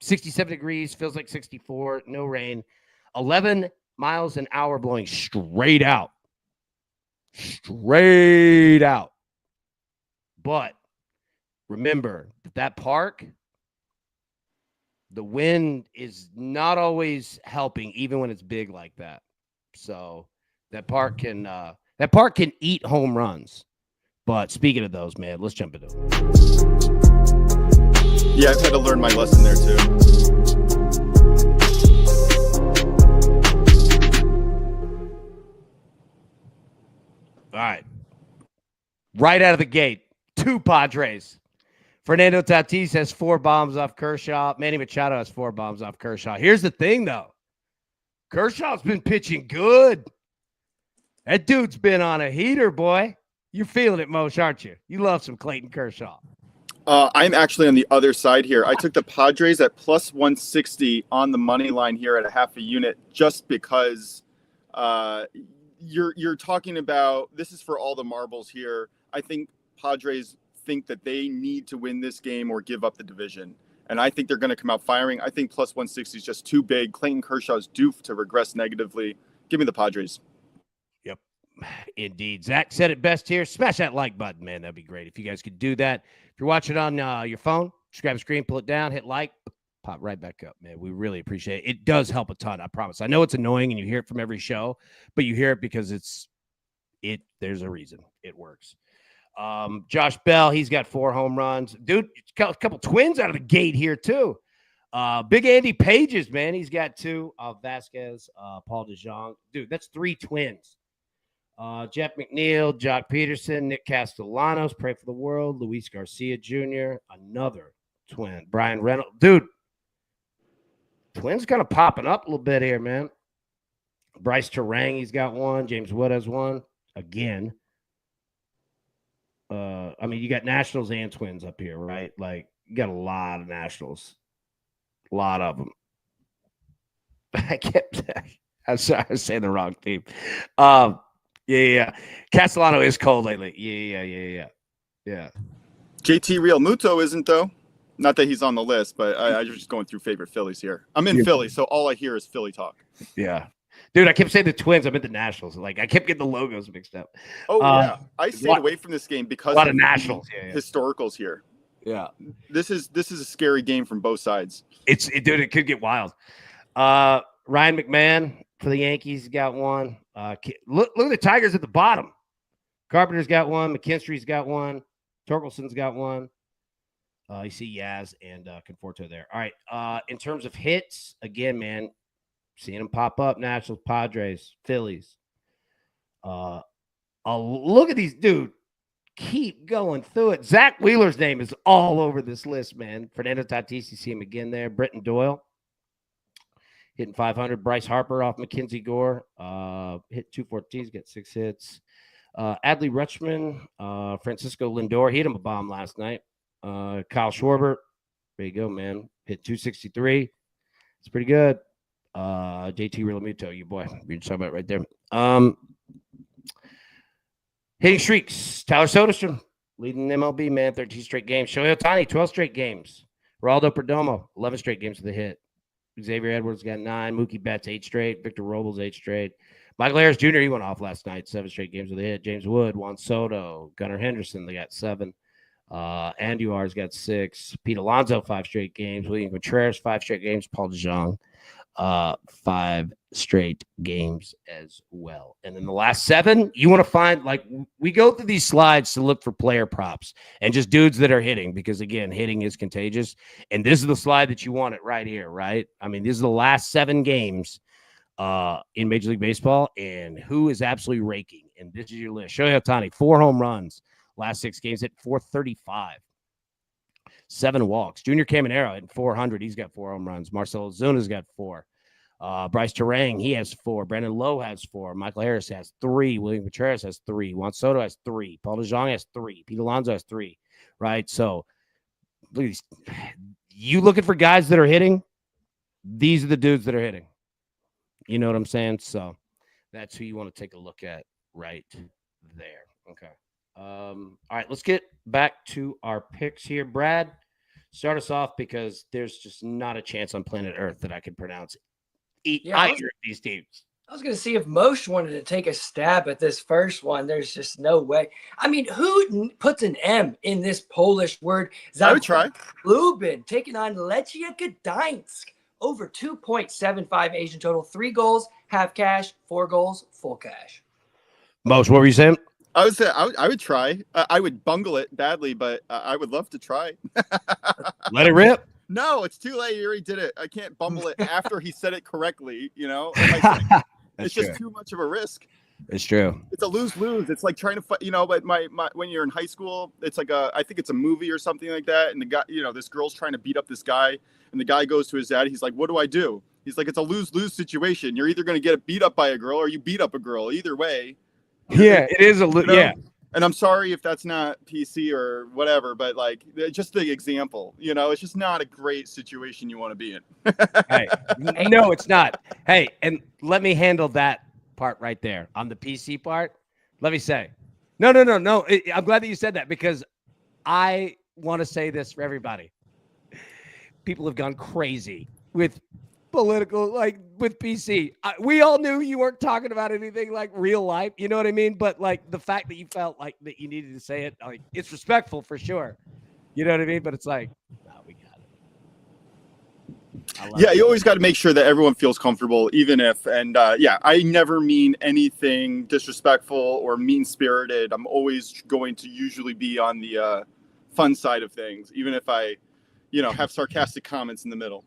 67 degrees, feels like 64, no rain, 11 miles an hour blowing straight out. But remember that park, the wind is not always helping, even when it's big like that. So that park can eat home runs. But speaking of those, man, let's jump into it. Yeah, I've had to learn my lesson there too. All right. Right out of the gate, 2 Padres. Fernando Tatis has 4 bombs off Kershaw. Manny Machado has 4 bombs off Kershaw. Here's the thing, though. Kershaw's been pitching good. That dude's been on a heater, boy. You're feeling it, Moshe, aren't you? You love some Clayton Kershaw. I'm actually on the other side here. I took the Padres at plus 160 on the money line here at a half a unit, just because you're talking about, this is for all the marbles here. I think Padres think that they need to win this game or give up the division. And I think they're going to come out firing. I think plus 160 is just too big. Clayton Kershaw's due to regress negatively. Give me the Padres. Yep, indeed. Zach said it best here. Smash that like button, man. That'd be great if you guys could do that. If you're watching on your phone, just grab a screen, pull it down, hit like, pop right back up, man. We really appreciate it. It does help a ton, I promise. I know it's annoying and you hear it from every show, but you hear it because there's a reason it works. Josh Bell, he's got 4 home runs. Dude, a couple twins out of the gate here, too. Big Andy Pages, man. He's got 2. Vasquez, Paul DeJong. Dude, that's 3 twins. Jeff McNeil, Jock Peterson, Nick Castellanos, Pray for the World, Luis Garcia Jr., another twin. Brian Reynolds. Dude, twins kind of popping up a little bit here, man. Bryce Terang, he's got 1. James Wood has 1. Again. You got Nationals and Twins up here, right? Like, you got a lot of Nationals. A lot of them. I'm sorry, I was saying the wrong team. Yeah. Castellano is cold lately. Yeah. JT Real Muto isn't, though. Not that he's on the list, but I'm just going through favorite Phillies here. I'm in Philly, so all I hear is Philly talk. Yeah. Dude, I kept saying the Twins. I meant the Nationals. Like, I kept getting the logos mixed up. Oh, yeah. I stayed away from this game because a lot of Nationals. Yeah. Historicals here. Yeah. This is a scary game from both sides. Dude, it could get wild. Ryan McMahon for the Yankees got 1. Look at the Tigers at the bottom. Carpenter's got 1. McKinstry's got 1. Torkelson's got 1. You see Yaz and Conforto there. All right. In terms of hits, again, man, seeing them pop up. Nationals, Padres, Phillies. Look at these, dude. Keep going through it. Zach Wheeler's name is all over this list, man. Fernando Tatis, you see him again there. Britton Doyle hitting 500. Bryce Harper off Mackenzie Gore. Hit 214. He's got 6 hits. Adley Rutschman, Francisco Lindor. He hit him a bomb last night. Kyle Schwarber. There you go, man. Hit 263. It's pretty good. JT Realmuto, you boy. You're talking about right there. Hitting streaks. Tyler Soderstrom leading MLB, man. 13 straight games. Shohei Ohtani, 12 straight games. Geraldo Perdomo, 11 straight games with a hit. Xavier Edwards got 9. Mookie Betts, 8 straight. Victor Robles, 8 straight. Michael Harris Jr., he went off last night. 7 straight games with a hit. James Wood, Juan Soto, Gunnar Henderson, they got 7. Andujar's got 6. Pete Alonso, 5 straight games. William Contreras, 5 straight games. Paul DeJong, 5 straight games as well. And then the last 7, you want to find, like, we go through these slides to look for player props and just dudes that are hitting, because again, hitting is contagious. And this is the slide that you want it right here, right? I mean, these are the last 7 games in Major League Baseball, and who is absolutely raking. And this is your list. Shohei Ohtani, 4 home runs, last 6 games, hit 435. 7 walks. Junior Caminero at 400. He's got 4 home runs. Marcelo Zuna's got 4. Bryce Terang, he has 4. Brandon Lowe has 4. Michael Harris has 3. William Contreras has 3. Juan Soto has 3. Paul DeJong has 3. Pete Alonso has 3. Right? So, look at these. You looking for guys that are hitting? these are the dudes that are hitting. You know what I'm saying? So that's who you want to take a look at right there. Okay. All right, let's get back to our picks here. Brad, start us off because there's just not a chance on planet Earth that I could pronounce either of these teams. I was going to see if Moshe wanted to take a stab at this first one. There's just no way. I mean, who puts an M in this Polish word? I would try. Lubin taking on Lechia Gdańsk. Over 2.75 Asian total. 3 goals, half cash. 4 goals, full cash. Moshe, what were you saying? I would say I would try. I would bungle it badly, but I would love to try. Let it rip. No, it's too late. You already did it. I can't bumble it after he said it correctly. It's just too much of a risk. It's true. It's a lose-lose. It's like trying to fight, but my when you're in high school, it's like I think it's a movie or something like that. And the guy, this girl's trying to beat up this guy, and the guy goes to his dad. He's like, "What do I do?" He's like, "It's a lose-lose situation. You're either going to get beat up by a girl or you beat up a girl. Either way." Yeah, it is yeah. And I'm sorry if that's not PC or whatever, but like just the example, it's just not a great situation you want to be in. Hey, no, it's not. Hey, and let me handle that part right there on the PC part. Let me say, no. I'm glad that you said that because I want to say this for everybody. People have gone crazy with political, like with PC. We all knew you weren't talking about anything like real life. You know what I mean? But like the fact that you felt like that you needed to say it, like it's respectful for sure. You know what I mean? But it's like, no, we got it. Yeah, you always got to make sure that everyone feels comfortable, even if, and I never mean anything disrespectful or mean-spirited. I'm always going to usually be on the fun side of things, even if I, have sarcastic comments in the middle.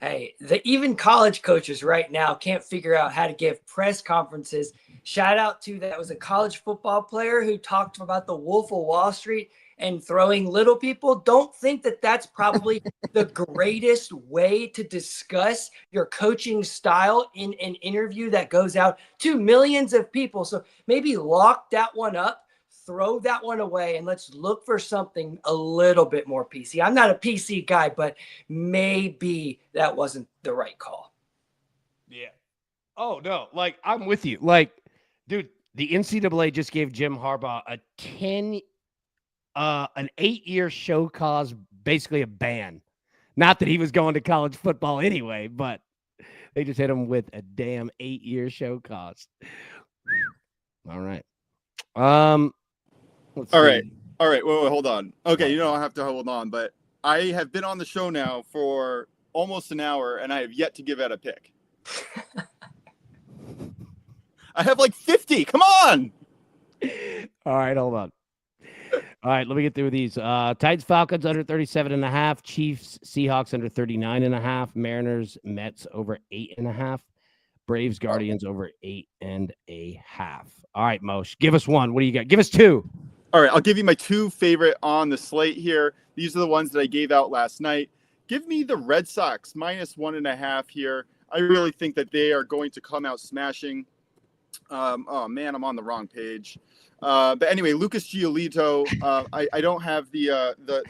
Hey, even college coaches right now can't figure out how to give press conferences. Shout out to that was a college football player who talked about the Wolf of Wall Street and throwing little people. Don't think that that's probably the greatest way to discuss your coaching style in an interview that goes out to millions of people. So maybe lock that one up. Throw that one away and let's look for something a little bit more PC. I'm not a PC guy, but maybe that wasn't the right call. Yeah. Oh, no. Like, I'm with you. Like, dude, the NCAA just gave Jim Harbaugh an 8-year show cause, basically a ban. Not that he was going to college football anyway, but they just hit him with a damn 8-year show cause. All right. All right. Wait, hold on. Okay, you don't have to hold on, but I have been on the show now for almost an hour, and I have yet to give out a pick. I have like 50. Come on. All right, hold on. All right, let me get through these. Titans, Falcons under 37.5. Chiefs, Seahawks under 39.5. Mariners, Mets over 8.5. Braves, Guardians over 8.5. All right, Moshe, give us one. What do you got? Give us two. All right, I'll give you my 2 favorite on the slate here. These are the ones that I gave out last night. Give me the Red Sox -1.5 here. I really think that they are going to come out smashing. Oh man, I'm on the wrong page. But anyway, Lucas Giolito. I don't have the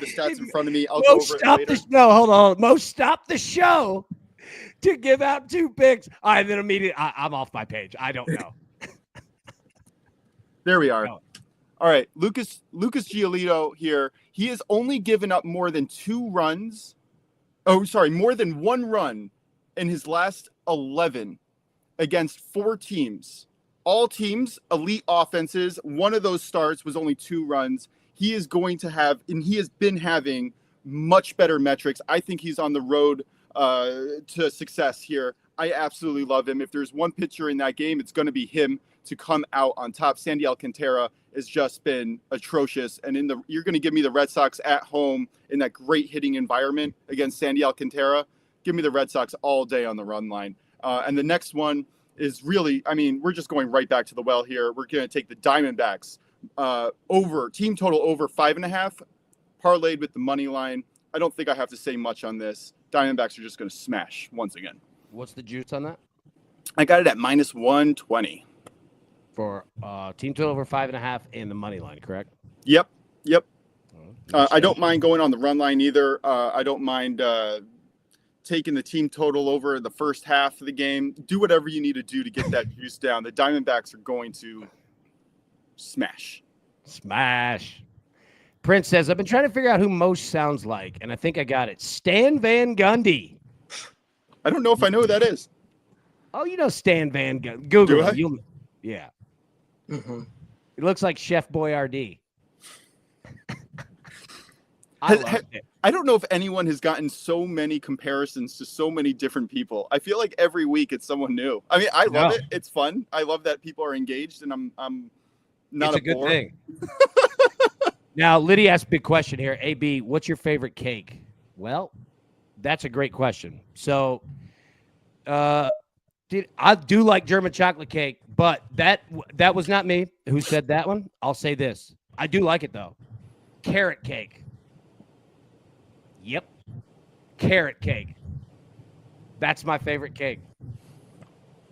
stats in front of me. I'll go over it later. Hold on. Moshe, stop the show to give out 2 picks. All right, then immediately I'm off my page. I don't know. There we are. All right, Lucas Giolito here. He has only given up more than 2 runs. Oh, sorry, more than 1 run in his last 11 against 4 teams. All teams, elite offenses. One of those starts was only 2 runs. He is going to have, and he has been having much better metrics. I think he's on the road to success here. I absolutely love him. If there's one pitcher in that game, it's going to be him to come out on top. Sandy Alcantara has just been atrocious. And you're going to give me the Red Sox at home in that great hitting environment against Sandy Alcantara. Give me the Red Sox all day on the run line. And the next one is really, we're just going right back to the well here. We're going to take the Diamondbacks team total over 5.5, parlayed with the money line. I don't think I have to say much on this. Diamondbacks are just going to smash once again. What's the juice on that? I got it at -120. For team total over 5.5 and the money line, correct? Yep. I don't mind going on the run line either. I don't mind taking the team total over the first half of the game. Do whatever you need to do to get that juice down. The Diamondbacks are going to smash. Smash. Prince says, I've been trying to figure out who Mosh sounds like, and I think I got it. Stan Van Gundy. I don't know if I know who that is. Oh, you know Stan Van Gundy. Google him. Yeah. Mm-hmm. It looks like Chef Boyardee. I don't know if anyone has gotten so many comparisons to so many different people. I feel like every week it's someone new. I mean, I love it. It's fun. I love that people are engaged, and I'm not it's a good thing. Now, Liddy asked a big question here. AB, what's your favorite cake? Well, that's a great question. So, I do like German chocolate cake, but that was not me who said that one. I'll say this. I do like it, though. Carrot cake. Yep. Carrot cake. That's my favorite cake.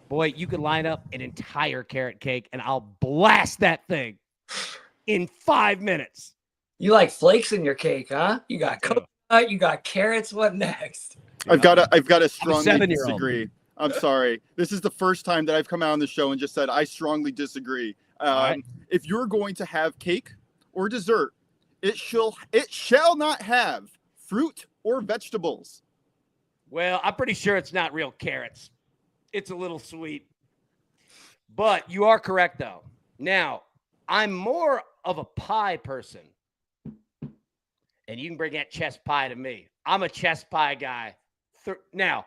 Boy, you could line up an entire carrot cake, and I'll blast that thing in 5 minutes. You like flakes in your cake, huh? You got coconut, you got carrots. What next? I've got a strongly 7-year-old. disagree. I'm sorry. This is the first time that I've come out on the show and just said I strongly disagree. Right. If you're going to have cake or dessert, it shall not have fruit or vegetables. Well, I'm pretty sure it's not real carrots. It's a little sweet. But you are correct, though. Now, I'm more of a pie person. And you can bring that chess pie to me. I'm a chess pie guy. Now,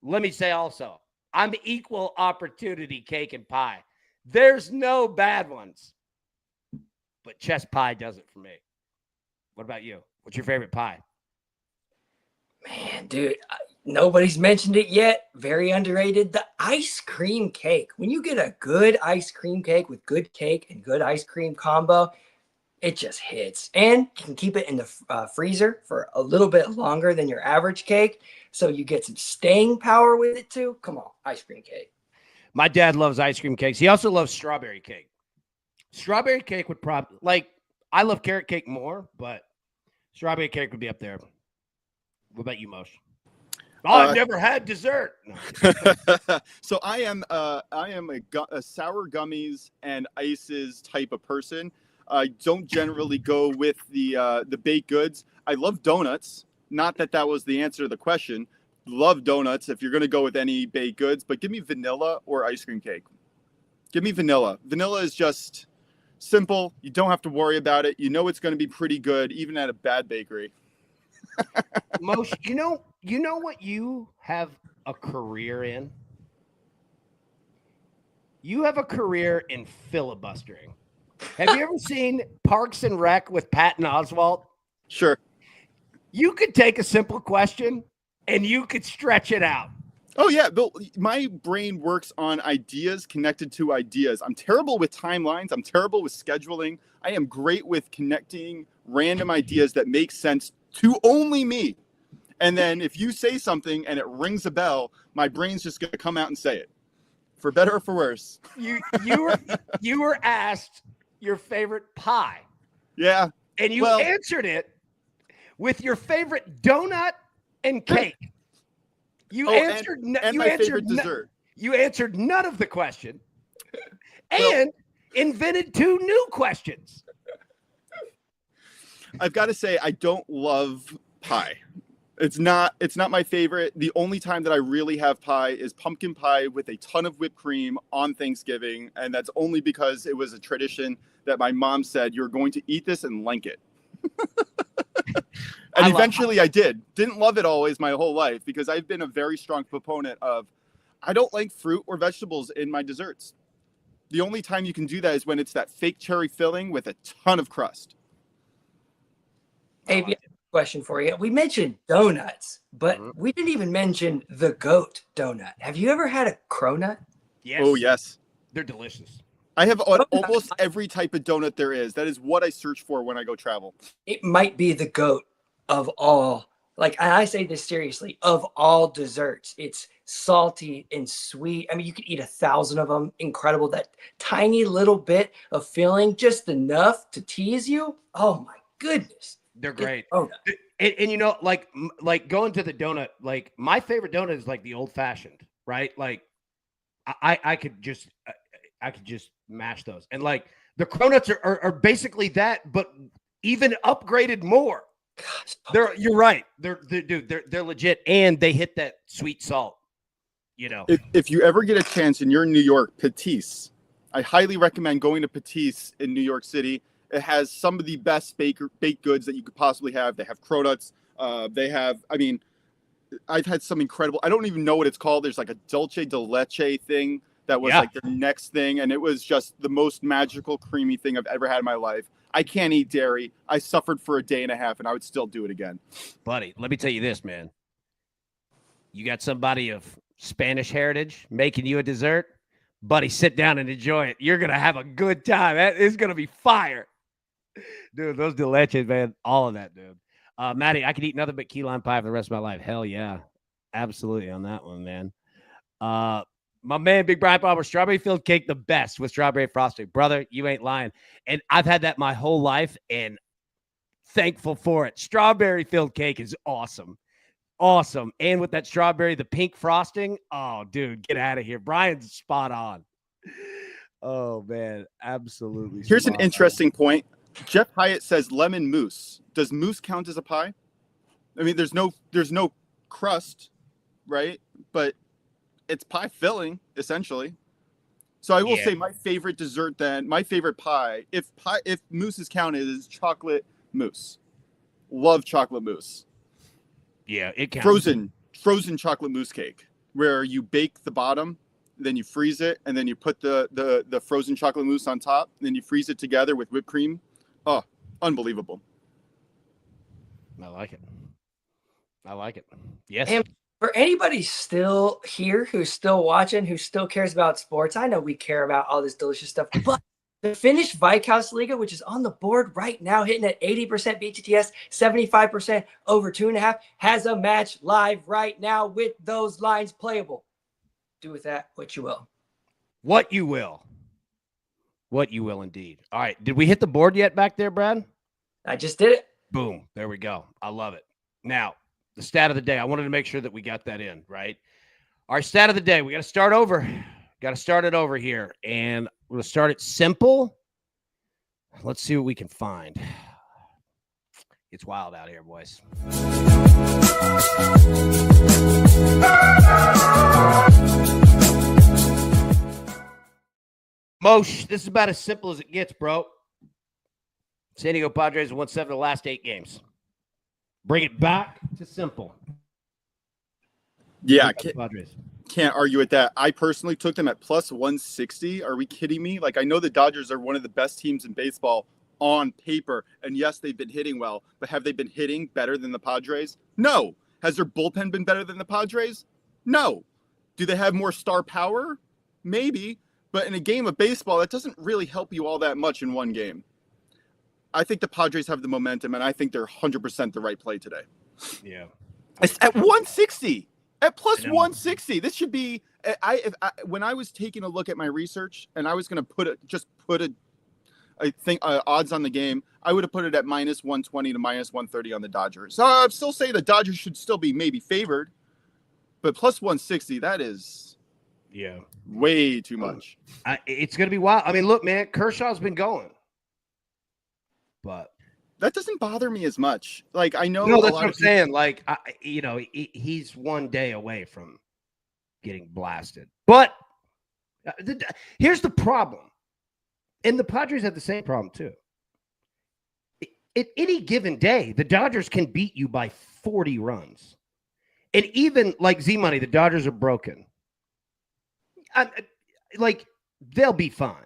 let me say also, I'm equal opportunity cake and pie. There's no bad ones. But chess pie does it for me. What about you? What's your favorite pie? Man, dude, nobody's mentioned it yet. Very underrated. The ice cream cake. When you get a good ice cream cake with good cake and good ice cream combo, it just hits. And you can keep it in the freezer for a little bit longer than your average cake. So you get some staying power with it too. Come on, ice cream cake. My dad loves ice cream cakes. He also loves strawberry cake. Strawberry cake would probably, I love carrot cake more, but strawberry cake would be up there. What about you, Mosh? I've never had dessert. No. So I am a sour gummies and ices type of person. I don't generally go with the baked goods. I love donuts. Not that was the answer to the question. Love donuts if you're going to go with any baked goods, but give me vanilla or ice cream cake. Give me vanilla. Vanilla is just simple. You don't have to worry about it. You know it's going to be pretty good, even at a bad bakery. Mosh, you know what you have a career in? You have a career in filibustering. Have you ever seen Parks and Rec with Patton Oswalt? Sure. You could take a simple question and you could stretch it out. Oh, yeah. My brain works on ideas connected to ideas. I'm terrible with timelines. I'm terrible with scheduling. I am great with connecting random ideas that make sense to only me. And then if you say something and it rings a bell, my brain's just going to come out and say it. For better or for worse. You were asked your favorite pie. Yeah. And you answered it with your favorite donut and cake. You answered dessert. You answered none of the question and invented 2 new questions. I've got to say, I don't love pie. It's not my favorite. The only time that I really have pie is pumpkin pie with a ton of whipped cream on Thanksgiving. And that's only because it was a tradition that my mom said, you're going to eat this and like it. And eventually I did. Didn't love it always my whole life because I've been a very strong proponent of, I don't like fruit or vegetables in my desserts. The only time you can do that is when it's that fake cherry filling with a ton of crust. Hey, question for you. We mentioned donuts, but we didn't even mention the goat donut. Have you ever had a cronut? Yes. Oh, yes. They're delicious. I have almost every type of donut there is. That is what I search for when I go travel. It might be the goat of all. Like, and I say this seriously, of all desserts. It's salty and sweet. I mean, you could eat 1,000 of them. Incredible. That tiny little bit of filling, just enough to tease you. Oh, my goodness. They're great. And you know, like going to the donut, like my favorite donut is like the old fashioned, right? Like I could just mash those. And like the cronuts are basically that, but even upgraded more. You're right. They're legit, and they hit that sweet salt. You know, if you ever get a chance and you're in New York, Patisse, I highly recommend going to Patisse in New York City. It has some of the best baked goods that you could possibly have. They have cronuts. They have, I mean, I've had some incredible, I don't even know what it's called. There's like a dulce de leche thing that was like their next thing. And it was just the most magical, creamy thing I've ever had in my life. I can't eat dairy. I suffered for a day and a half, and I would still do it again. Buddy, let me tell you this, man. You got somebody of Spanish heritage making you a dessert. Buddy, sit down and enjoy it. You're going to have a good time. It's going to be fire. Dude, those de leches, man. All of that, dude. Maddie, I could eat nothing but key lime pie for the rest of my life. Hell yeah. Absolutely on that one, man. My man, Big Brian Palmer, strawberry filled cake, the best with strawberry frosting. Brother, you ain't lying. And I've had that my whole life and thankful for it. Strawberry filled cake is awesome. Awesome. And with that strawberry, the pink frosting. Oh, dude, get out of here. Brian's spot on. Oh, man. Absolutely. Here's an interesting point. Jeff Hyatt says lemon mousse. Does mousse count as a pie? I mean, there's no crust, right? But it's pie filling, essentially. So I will say my favorite dessert then, my favorite pie, if mousse is counted, is chocolate mousse. Love chocolate mousse. Yeah, it counts. Frozen chocolate mousse cake, where you bake the bottom, then you freeze it, and then you put the frozen chocolate mousse on top, and then you freeze it together with whipped cream. Oh, unbelievable. I like it. Yes. And for anybody still here who's still watching, who still cares about sports, I know we care about all this delicious stuff, but the Finnish Veikkausliiga, which is on the board right now, hitting at 80% BTTS, 75% over 2.5, has a match live right now with those lines playable. Do with that what you will. What you will. What you will indeed. All right. Did we hit the board yet back there, Brad? I just did it. Boom. There we go. I love it. Now, the stat of the day. I wanted to make sure that we got that in, right? Our stat of the day. We got to start over. Got to start it over here. And we're going to start it simple. Let's see what we can find. It's wild out here, boys. Mosh, this is about as simple as it gets, bro. San Diego Padres have won 7 of the last 8 games. Bring it back to simple. Yeah, can't argue with that. I personally took them at plus 160. Are we kidding me? Like, I know the Dodgers are one of the best teams in baseball on paper, and yes, they've been hitting well, but have they been hitting better than the Padres? No. Has their bullpen been better than the Padres? No. Do they have more star power? Maybe. But in a game of baseball, that doesn't really help you all that much in one game. I think the Padres have the momentum, and I think they're 100% the right play today. Yeah. At 160, at plus 160, this should be. When I was taking a look at my research, and I was going to odds on the game, I would have put it at minus 120 to minus 130 on the Dodgers. So I'd still say the Dodgers should still be maybe favored, but plus 160, that is way too much. It's going to be wild. I mean, look, man, Kershaw's been going. But that doesn't bother me as much. Like, I know. No, that's what I'm saying. Like, he's one day away from getting blasted. But here's the problem. And the Padres have the same problem, too. At any given day, the Dodgers can beat you by 40 runs. And even like Z-Money, the Dodgers are broken. They'll be fine.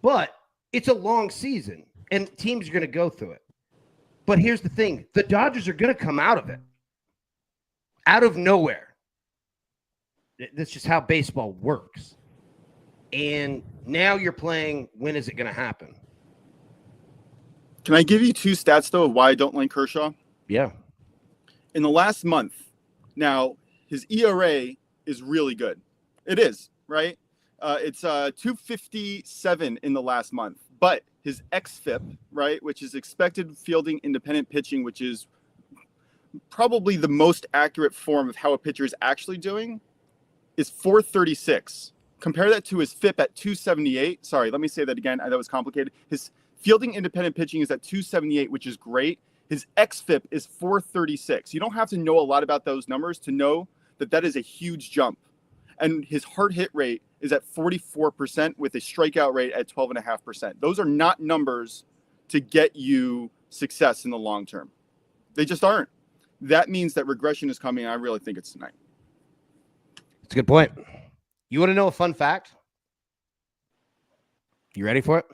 But it's a long season. And teams are going to go through it. But here's the thing. The Dodgers are going to come out of it. Out of nowhere. That's just how baseball works. And now you're playing, when is it going to happen? Can I give you 2 stats, though, of why I don't like Kershaw? Yeah. In the last month, now, his ERA is really good. It is, right? It's 2.57 in the last month. But his xFIP, right, which is expected fielding independent pitching, which is probably the most accurate form of how a pitcher is actually doing is 436. Compare that to his FIP at 278. Sorry, let me say that again. That was complicated. His fielding independent pitching is at 278, which is great. His xFIP is 436. You don't have to know a lot about those numbers to know that that is a huge jump. And his hard hit rate is at 44% with a strikeout rate at 12.5%. Those are not numbers to get you success in the long term. They just aren't. That means that regression is coming. I really think it's tonight. It's a good point. You want to know a fun fact? You ready for it?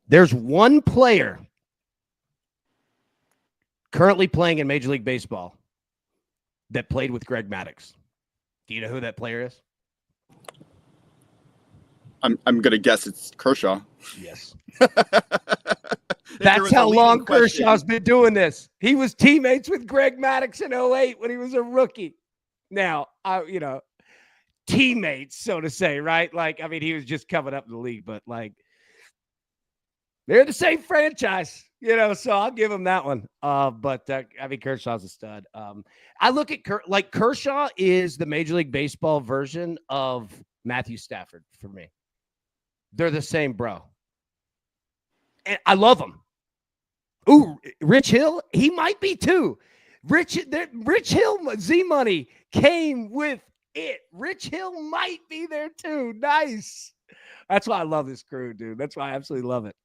There's one player currently playing in Major League Baseball that played with Greg Maddux. Do you know who that player is? I'm going to guess it's Kershaw. Yes. That's how long Kershaw's been doing this. He was teammates with Greg Maddux in 2008 when he was a rookie. Now, teammates, so to say, right? Like, I mean, he was just coming up in the league, but like, they're the same franchise, so I'll give him that one. But I mean, Kershaw's a stud. I look at Kershaw is the Major League Baseball version of Matthew Stafford for me. They're the same, bro. And I love him. Ooh, Rich Hill, he might be too. Rich Hill Z-Money came with it. Rich Hill might be there too. Nice. That's why I love this crew, dude. That's why I absolutely love it.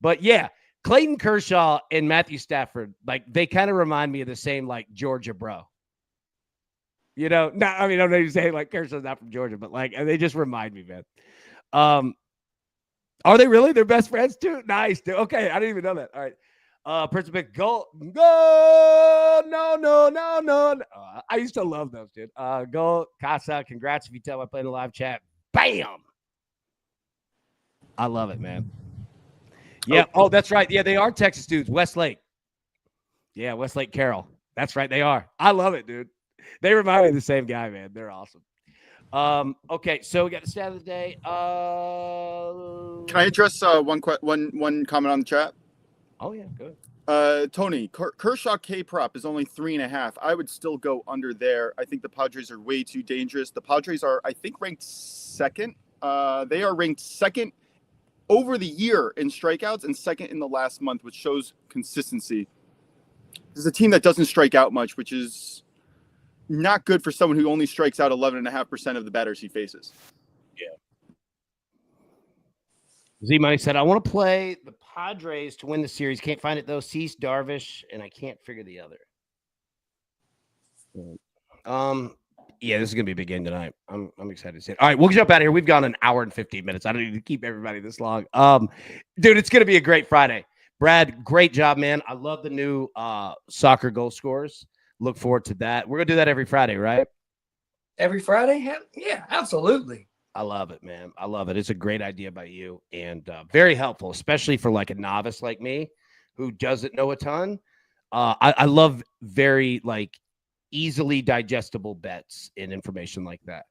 But yeah, Clayton Kershaw and Matthew Stafford, like they kind of remind me of the same like Georgia bro. I don't know you say like Kershaw's not from Georgia, but like they just remind me, man. Are they really? They're best friends too? Nice, dude. Okay, I didn't even know that. All right. Person pick go. No. I used to love those, dude. Go Casa. Congrats if you tell I played in the live chat. Bam. I love it, man. Yeah. Oh, that's right. Yeah, they are Texas dudes. Westlake. Yeah, Westlake Carroll. That's right. They are. I love it, dude. They remind me of the same guy, man. They're awesome. Okay, so we got the stat of the day. Can I address one comment on the chat? Oh yeah, good. Tony, Kershaw K prop is only 3.5. I would still go under there. I think the Padres are way too dangerous. The Padres are, I think, ranked second. They are ranked second over the year in strikeouts and second in the last month, which shows consistency. This is a team that doesn't strike out much, which is not good for someone who only strikes out 11.5% of the batters he faces. Yeah. Z-Money said, I want to play the Padres to win the series. Can't find it, though. Cease, Darvish, and I can't figure the other. Yeah, this is going to be a big game tonight. I'm excited to see it. All right, we'll jump out of here. We've gone an hour and 15 minutes. I don't need to keep everybody this long. Dude, it's going to be a great Friday. Brad, great job, man. I love the new soccer goal scorers. Look forward to that. We're going to do that every Friday, right? Every Friday? Yeah, absolutely. I love it, man. I love it. It's a great idea by you and very helpful, especially for like a novice like me who doesn't know a ton. I love very like easily digestible bets and information like that,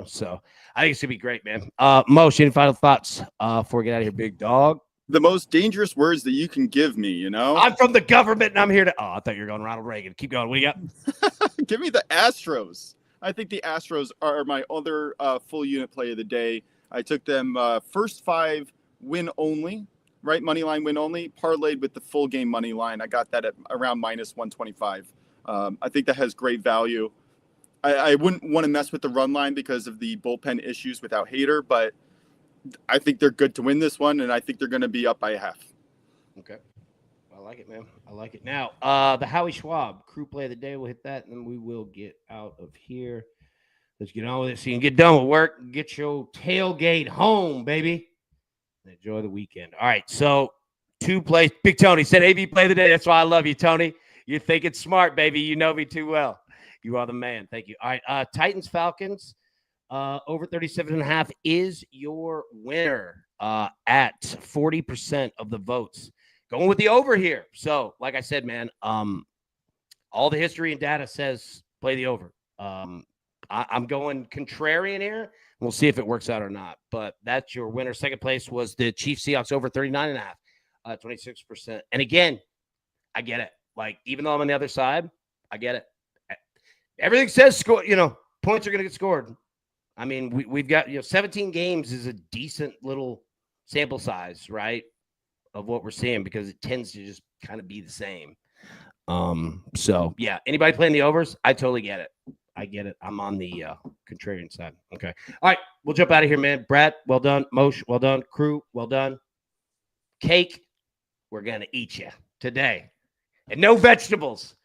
So I think it's going to be great, man. Mo, any final thoughts before we get out of here, big dog? The most dangerous words that you can give me, I'm from the government, and I'm here to – I thought you were going Ronald Reagan. Keep going. What do you got? Give me the Astros. I think the Astros are my other full unit play of the day. I took them first 5 win only, right? Money line win only, parlayed with the full game money line. I got that at around minus 125. I think that has great value. I wouldn't want to mess with the run line because of the bullpen issues without Hader, but I think they're good to win this one, and I think they're going to be up by a half. Okay. I like it, man. I like it. Now, the Howie Schwab crew play of the day. We'll hit that, and then we will get out of here. Let's get on with it so you can get done with work. Get your tailgate home, baby. And enjoy the weekend. All right, so 2 plays. Big Tony said AV play of the day. That's why I love you, Tony. You're thinking smart, baby. You know me too well. You are the man. Thank you. All right, Titans-Falcons. Over 37.5 is your winner at 40% of the votes. Going with the over here. So, like I said, man, all the history and data says play the over. I'm going contrarian here. We'll see if it works out or not. But that's your winner. Second place was the Chiefs Seahawks over 39.5, 26%. And again, I get it. Like, even though I'm on the other side, I get it. Everything says score, points are going to get scored. I mean, we've got, 17 games is a decent little sample size, right, of what we're seeing, because it tends to just kind of be the same. So, yeah, anybody playing the overs, I totally get it. I get it. I'm on the contrarian side. Okay. All right, we'll jump out of here, man. Brad, well done. Moshe, well done. Crew, well done. Cake, we're going to eat you today. And no vegetables.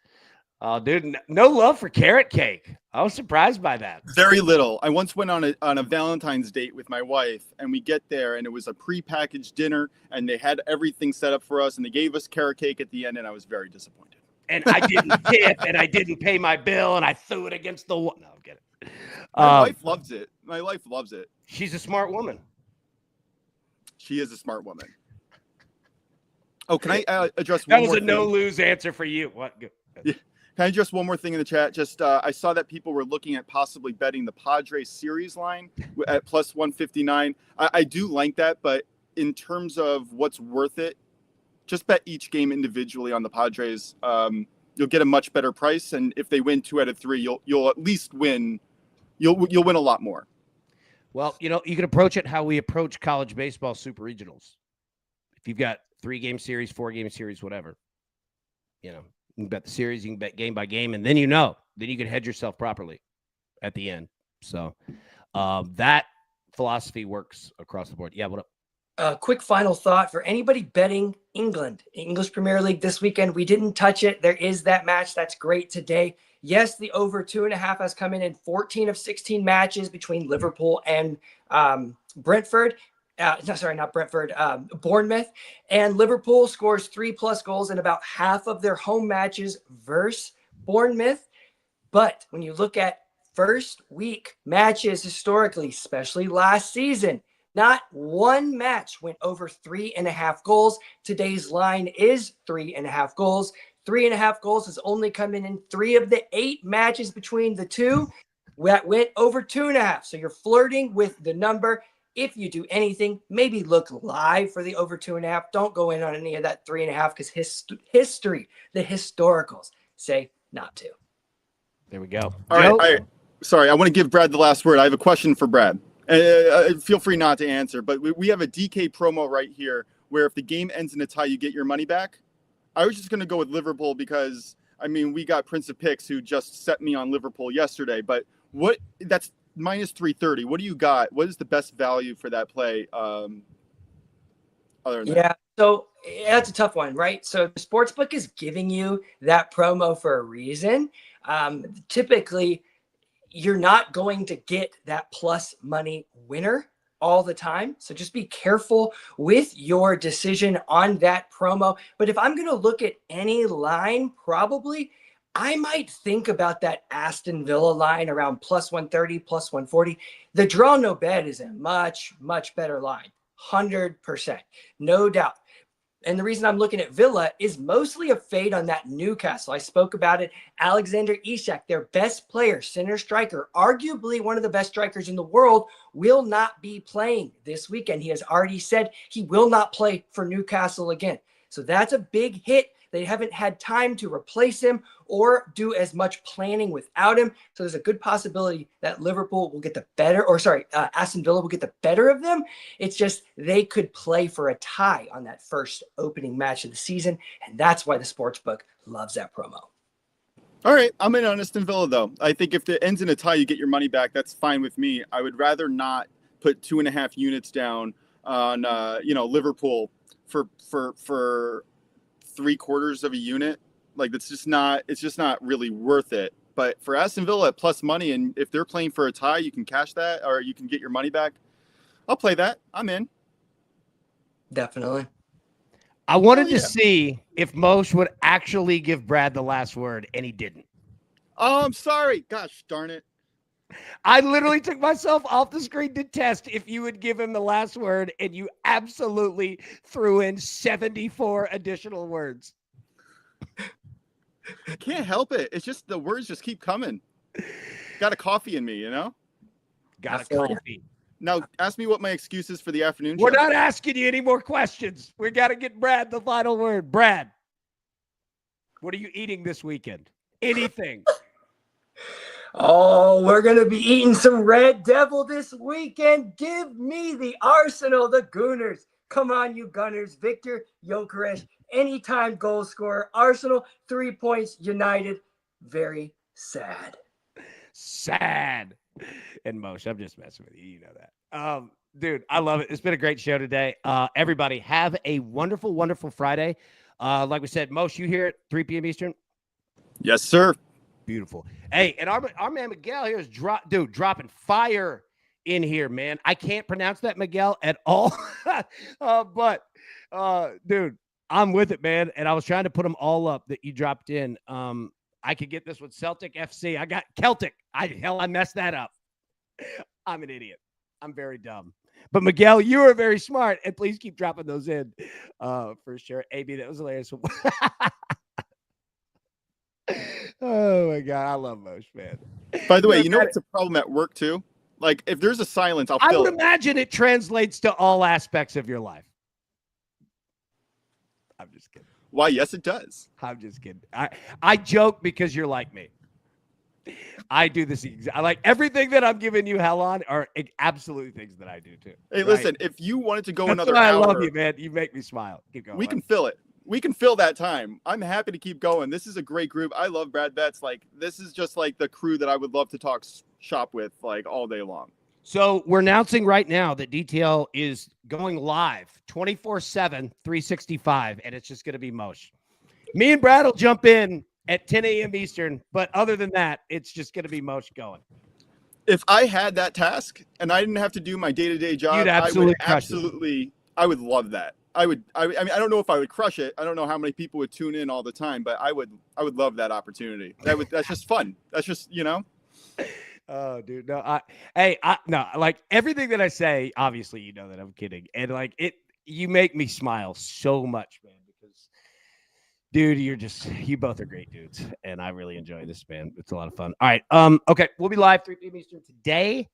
Oh, dude, no love for carrot cake. I was surprised by that. Very little. I once went on a Valentine's date with my wife, and we get there, and it was a prepackaged dinner, and they had everything set up for us, and they gave us carrot cake at the end, and I was very disappointed. And I didn't tip, and I didn't pay my bill, and I threw it against the wall. No, I'm kidding. My wife loves it. My wife loves it. She's a smart woman. She is a smart woman. Oh, can I address that one was more a no-lose answer for you. What? Good. Yeah. Can I address one more thing in the chat? Just I saw that people were looking at possibly betting the Padres series line at plus 159. I do like that, but in terms of what's worth it, just bet each game individually on the Padres. You'll get a much better price, and if they win 2 out of 3, you'll at least win. You'll win a lot more. Well, you can approach it how we approach college baseball super regionals. If you've got 3-game series, 4-game series, whatever, you can bet the series, you can bet game by game, and then then you can hedge yourself properly at the end. So that philosophy works across the board. Yeah, what up? Quick final thought for anybody betting English Premier League this weekend. We didn't touch it. There is that match. That's great today. Yes, the over 2.5 has come in 14 of 16 matches between Liverpool and Brentford. Not Brentford, Bournemouth. And Liverpool scores 3+ goals in about half of their home matches versus Bournemouth. But when you look at first week matches historically, especially last season, not one match went over 3.5 goals. Today's line is 3.5 goals. 3.5 goals has only come in 3 of the 8 matches between the two that went over 2.5. So you're flirting with the number. If you do anything, maybe look live for the over 2.5. Don't go in on any of that 3.5 because history, the historicals say not to. There we go. All right. Sorry, I want to give Brad the last word. I have a question for Brad. Feel free not to answer, but we have a DK promo right here where if the game ends in a tie, you get your money back. I was just going to go with Liverpool because, we got Prince of Picks who just set me on Liverpool yesterday, but that's minus 330. What do you got? What is the best value for that play? Other than that? Yeah, so that's a tough one, right? So the sportsbook is giving you that promo for a reason. Typically, you're not going to get that plus money winner all the time. So just be careful with your decision on that promo. But if I'm going to look at any line, probably I might think about that Aston Villa line around plus 130, plus 140. The draw no bet is a much, much better line. 100%. No doubt. And the reason I'm looking at Villa is mostly a fade on that Newcastle. I spoke about it. Alexander Isak, their best player, center striker, arguably one of the best strikers in the world, will not be playing this weekend. He has already said he will not play for Newcastle again. So that's a big hit. They haven't had time to replace him or do as much planning without him. So there's a good possibility that Liverpool will get the better, Aston Villa will get the better of them. It's just they could play for a tie on that first opening match of the season. And that's why the sportsbook loves that promo. All right. I'm in on Aston Villa, though. I think if it ends in a tie, you get your money back. That's fine with me. I would rather not put 2.5 units down on, Liverpool for 3/4 of a unit. Like it's just not really worth it. But for Aston Villa at plus money, and if they're playing for a tie, you can cash that or you can get your money back. I'll play that. I'm in. Definitely. I wanted to see if Moshe would actually give Brad the last word, and he didn't. Oh, I'm sorry. Gosh darn it. I literally took myself off the screen to test if you would give him the last word, and you absolutely threw in 74 additional words. I can't help it. It's just the words just keep coming. Got a coffee in me, Got a coffee. Now, ask me what my excuse is for the afternoon We're show. not asking you any more questions. We got to get Brad the final word. Brad. What are you eating this weekend? Anything? Oh, we're going to be eating some Red Devil this weekend. Give me the Arsenal, the Gooners. Come on, you Gunners. Victor Gyökeres, anytime goal scorer. Arsenal, 3 points. United, very sad. Sad. And Moshe, I'm just messing with you. You know that. Dude, I love it. It's been a great show today. Everybody, have a wonderful, wonderful Friday. Like we said, Moshe, you here at 3 p.m. Eastern? Yes, sir. Beautiful. Hey, and our man Miguel here is dropping fire in here, man. I can't pronounce that Miguel at all. But dude, I'm with it, man. And I was trying to put them all up that you dropped in. I could get this with Celtic FC. I got Celtic. I messed that up. I'm an idiot. I'm very dumb. But Miguel, you are very smart, and please keep dropping those in for sure. AB, that was hilarious. Oh my God, I love Moshe, man. By the way, you know what's a problem at work too? Like if there's a silence, I would imagine it translates to all aspects of your life. I'm just kidding. Why? Yes, it does. I'm just kidding. I joke because you're like me. I do this. I like everything that I'm giving you hell on are absolutely things that I do too. Hey, right? Listen, if you wanted to go That's another why hour, I love you, man. You make me smile. Keep going. We can fill it. We can fill that time. I'm happy to keep going. This is a great group. I love Brad Betts. Like, this is just like the crew that I would love to talk shop with like all day long. So we're announcing right now that DTL is going live 24/7, 365, and it's just going to be Moshe. Me and Brad will jump in at 10 a.m. Eastern, but other than that, it's just going to be Moshe going. If I had that task and I didn't have to do my day-to-day job, you'd absolutely I would love that. I mean, I don't know if I would crush it. I don't know how many people would tune in all the time, but I would love that opportunity. That's just fun. That's just, you know. Oh, dude, no, no, like everything that I say, obviously, you know that I'm kidding. And like you make me smile so much, man, because dude, you both are great dudes. And I really enjoy this, man. It's a lot of fun. All right. Okay. We'll be live 3 p.m. Eastern today.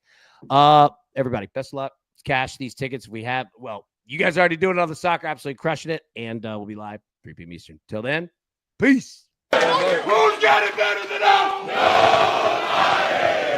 Everybody, best of luck. Cash these tickets. You guys are already doing it on the soccer, absolutely crushing it. And we'll be live 3 p.m. Eastern. Till then, peace. Who's got it better than us? Nobody.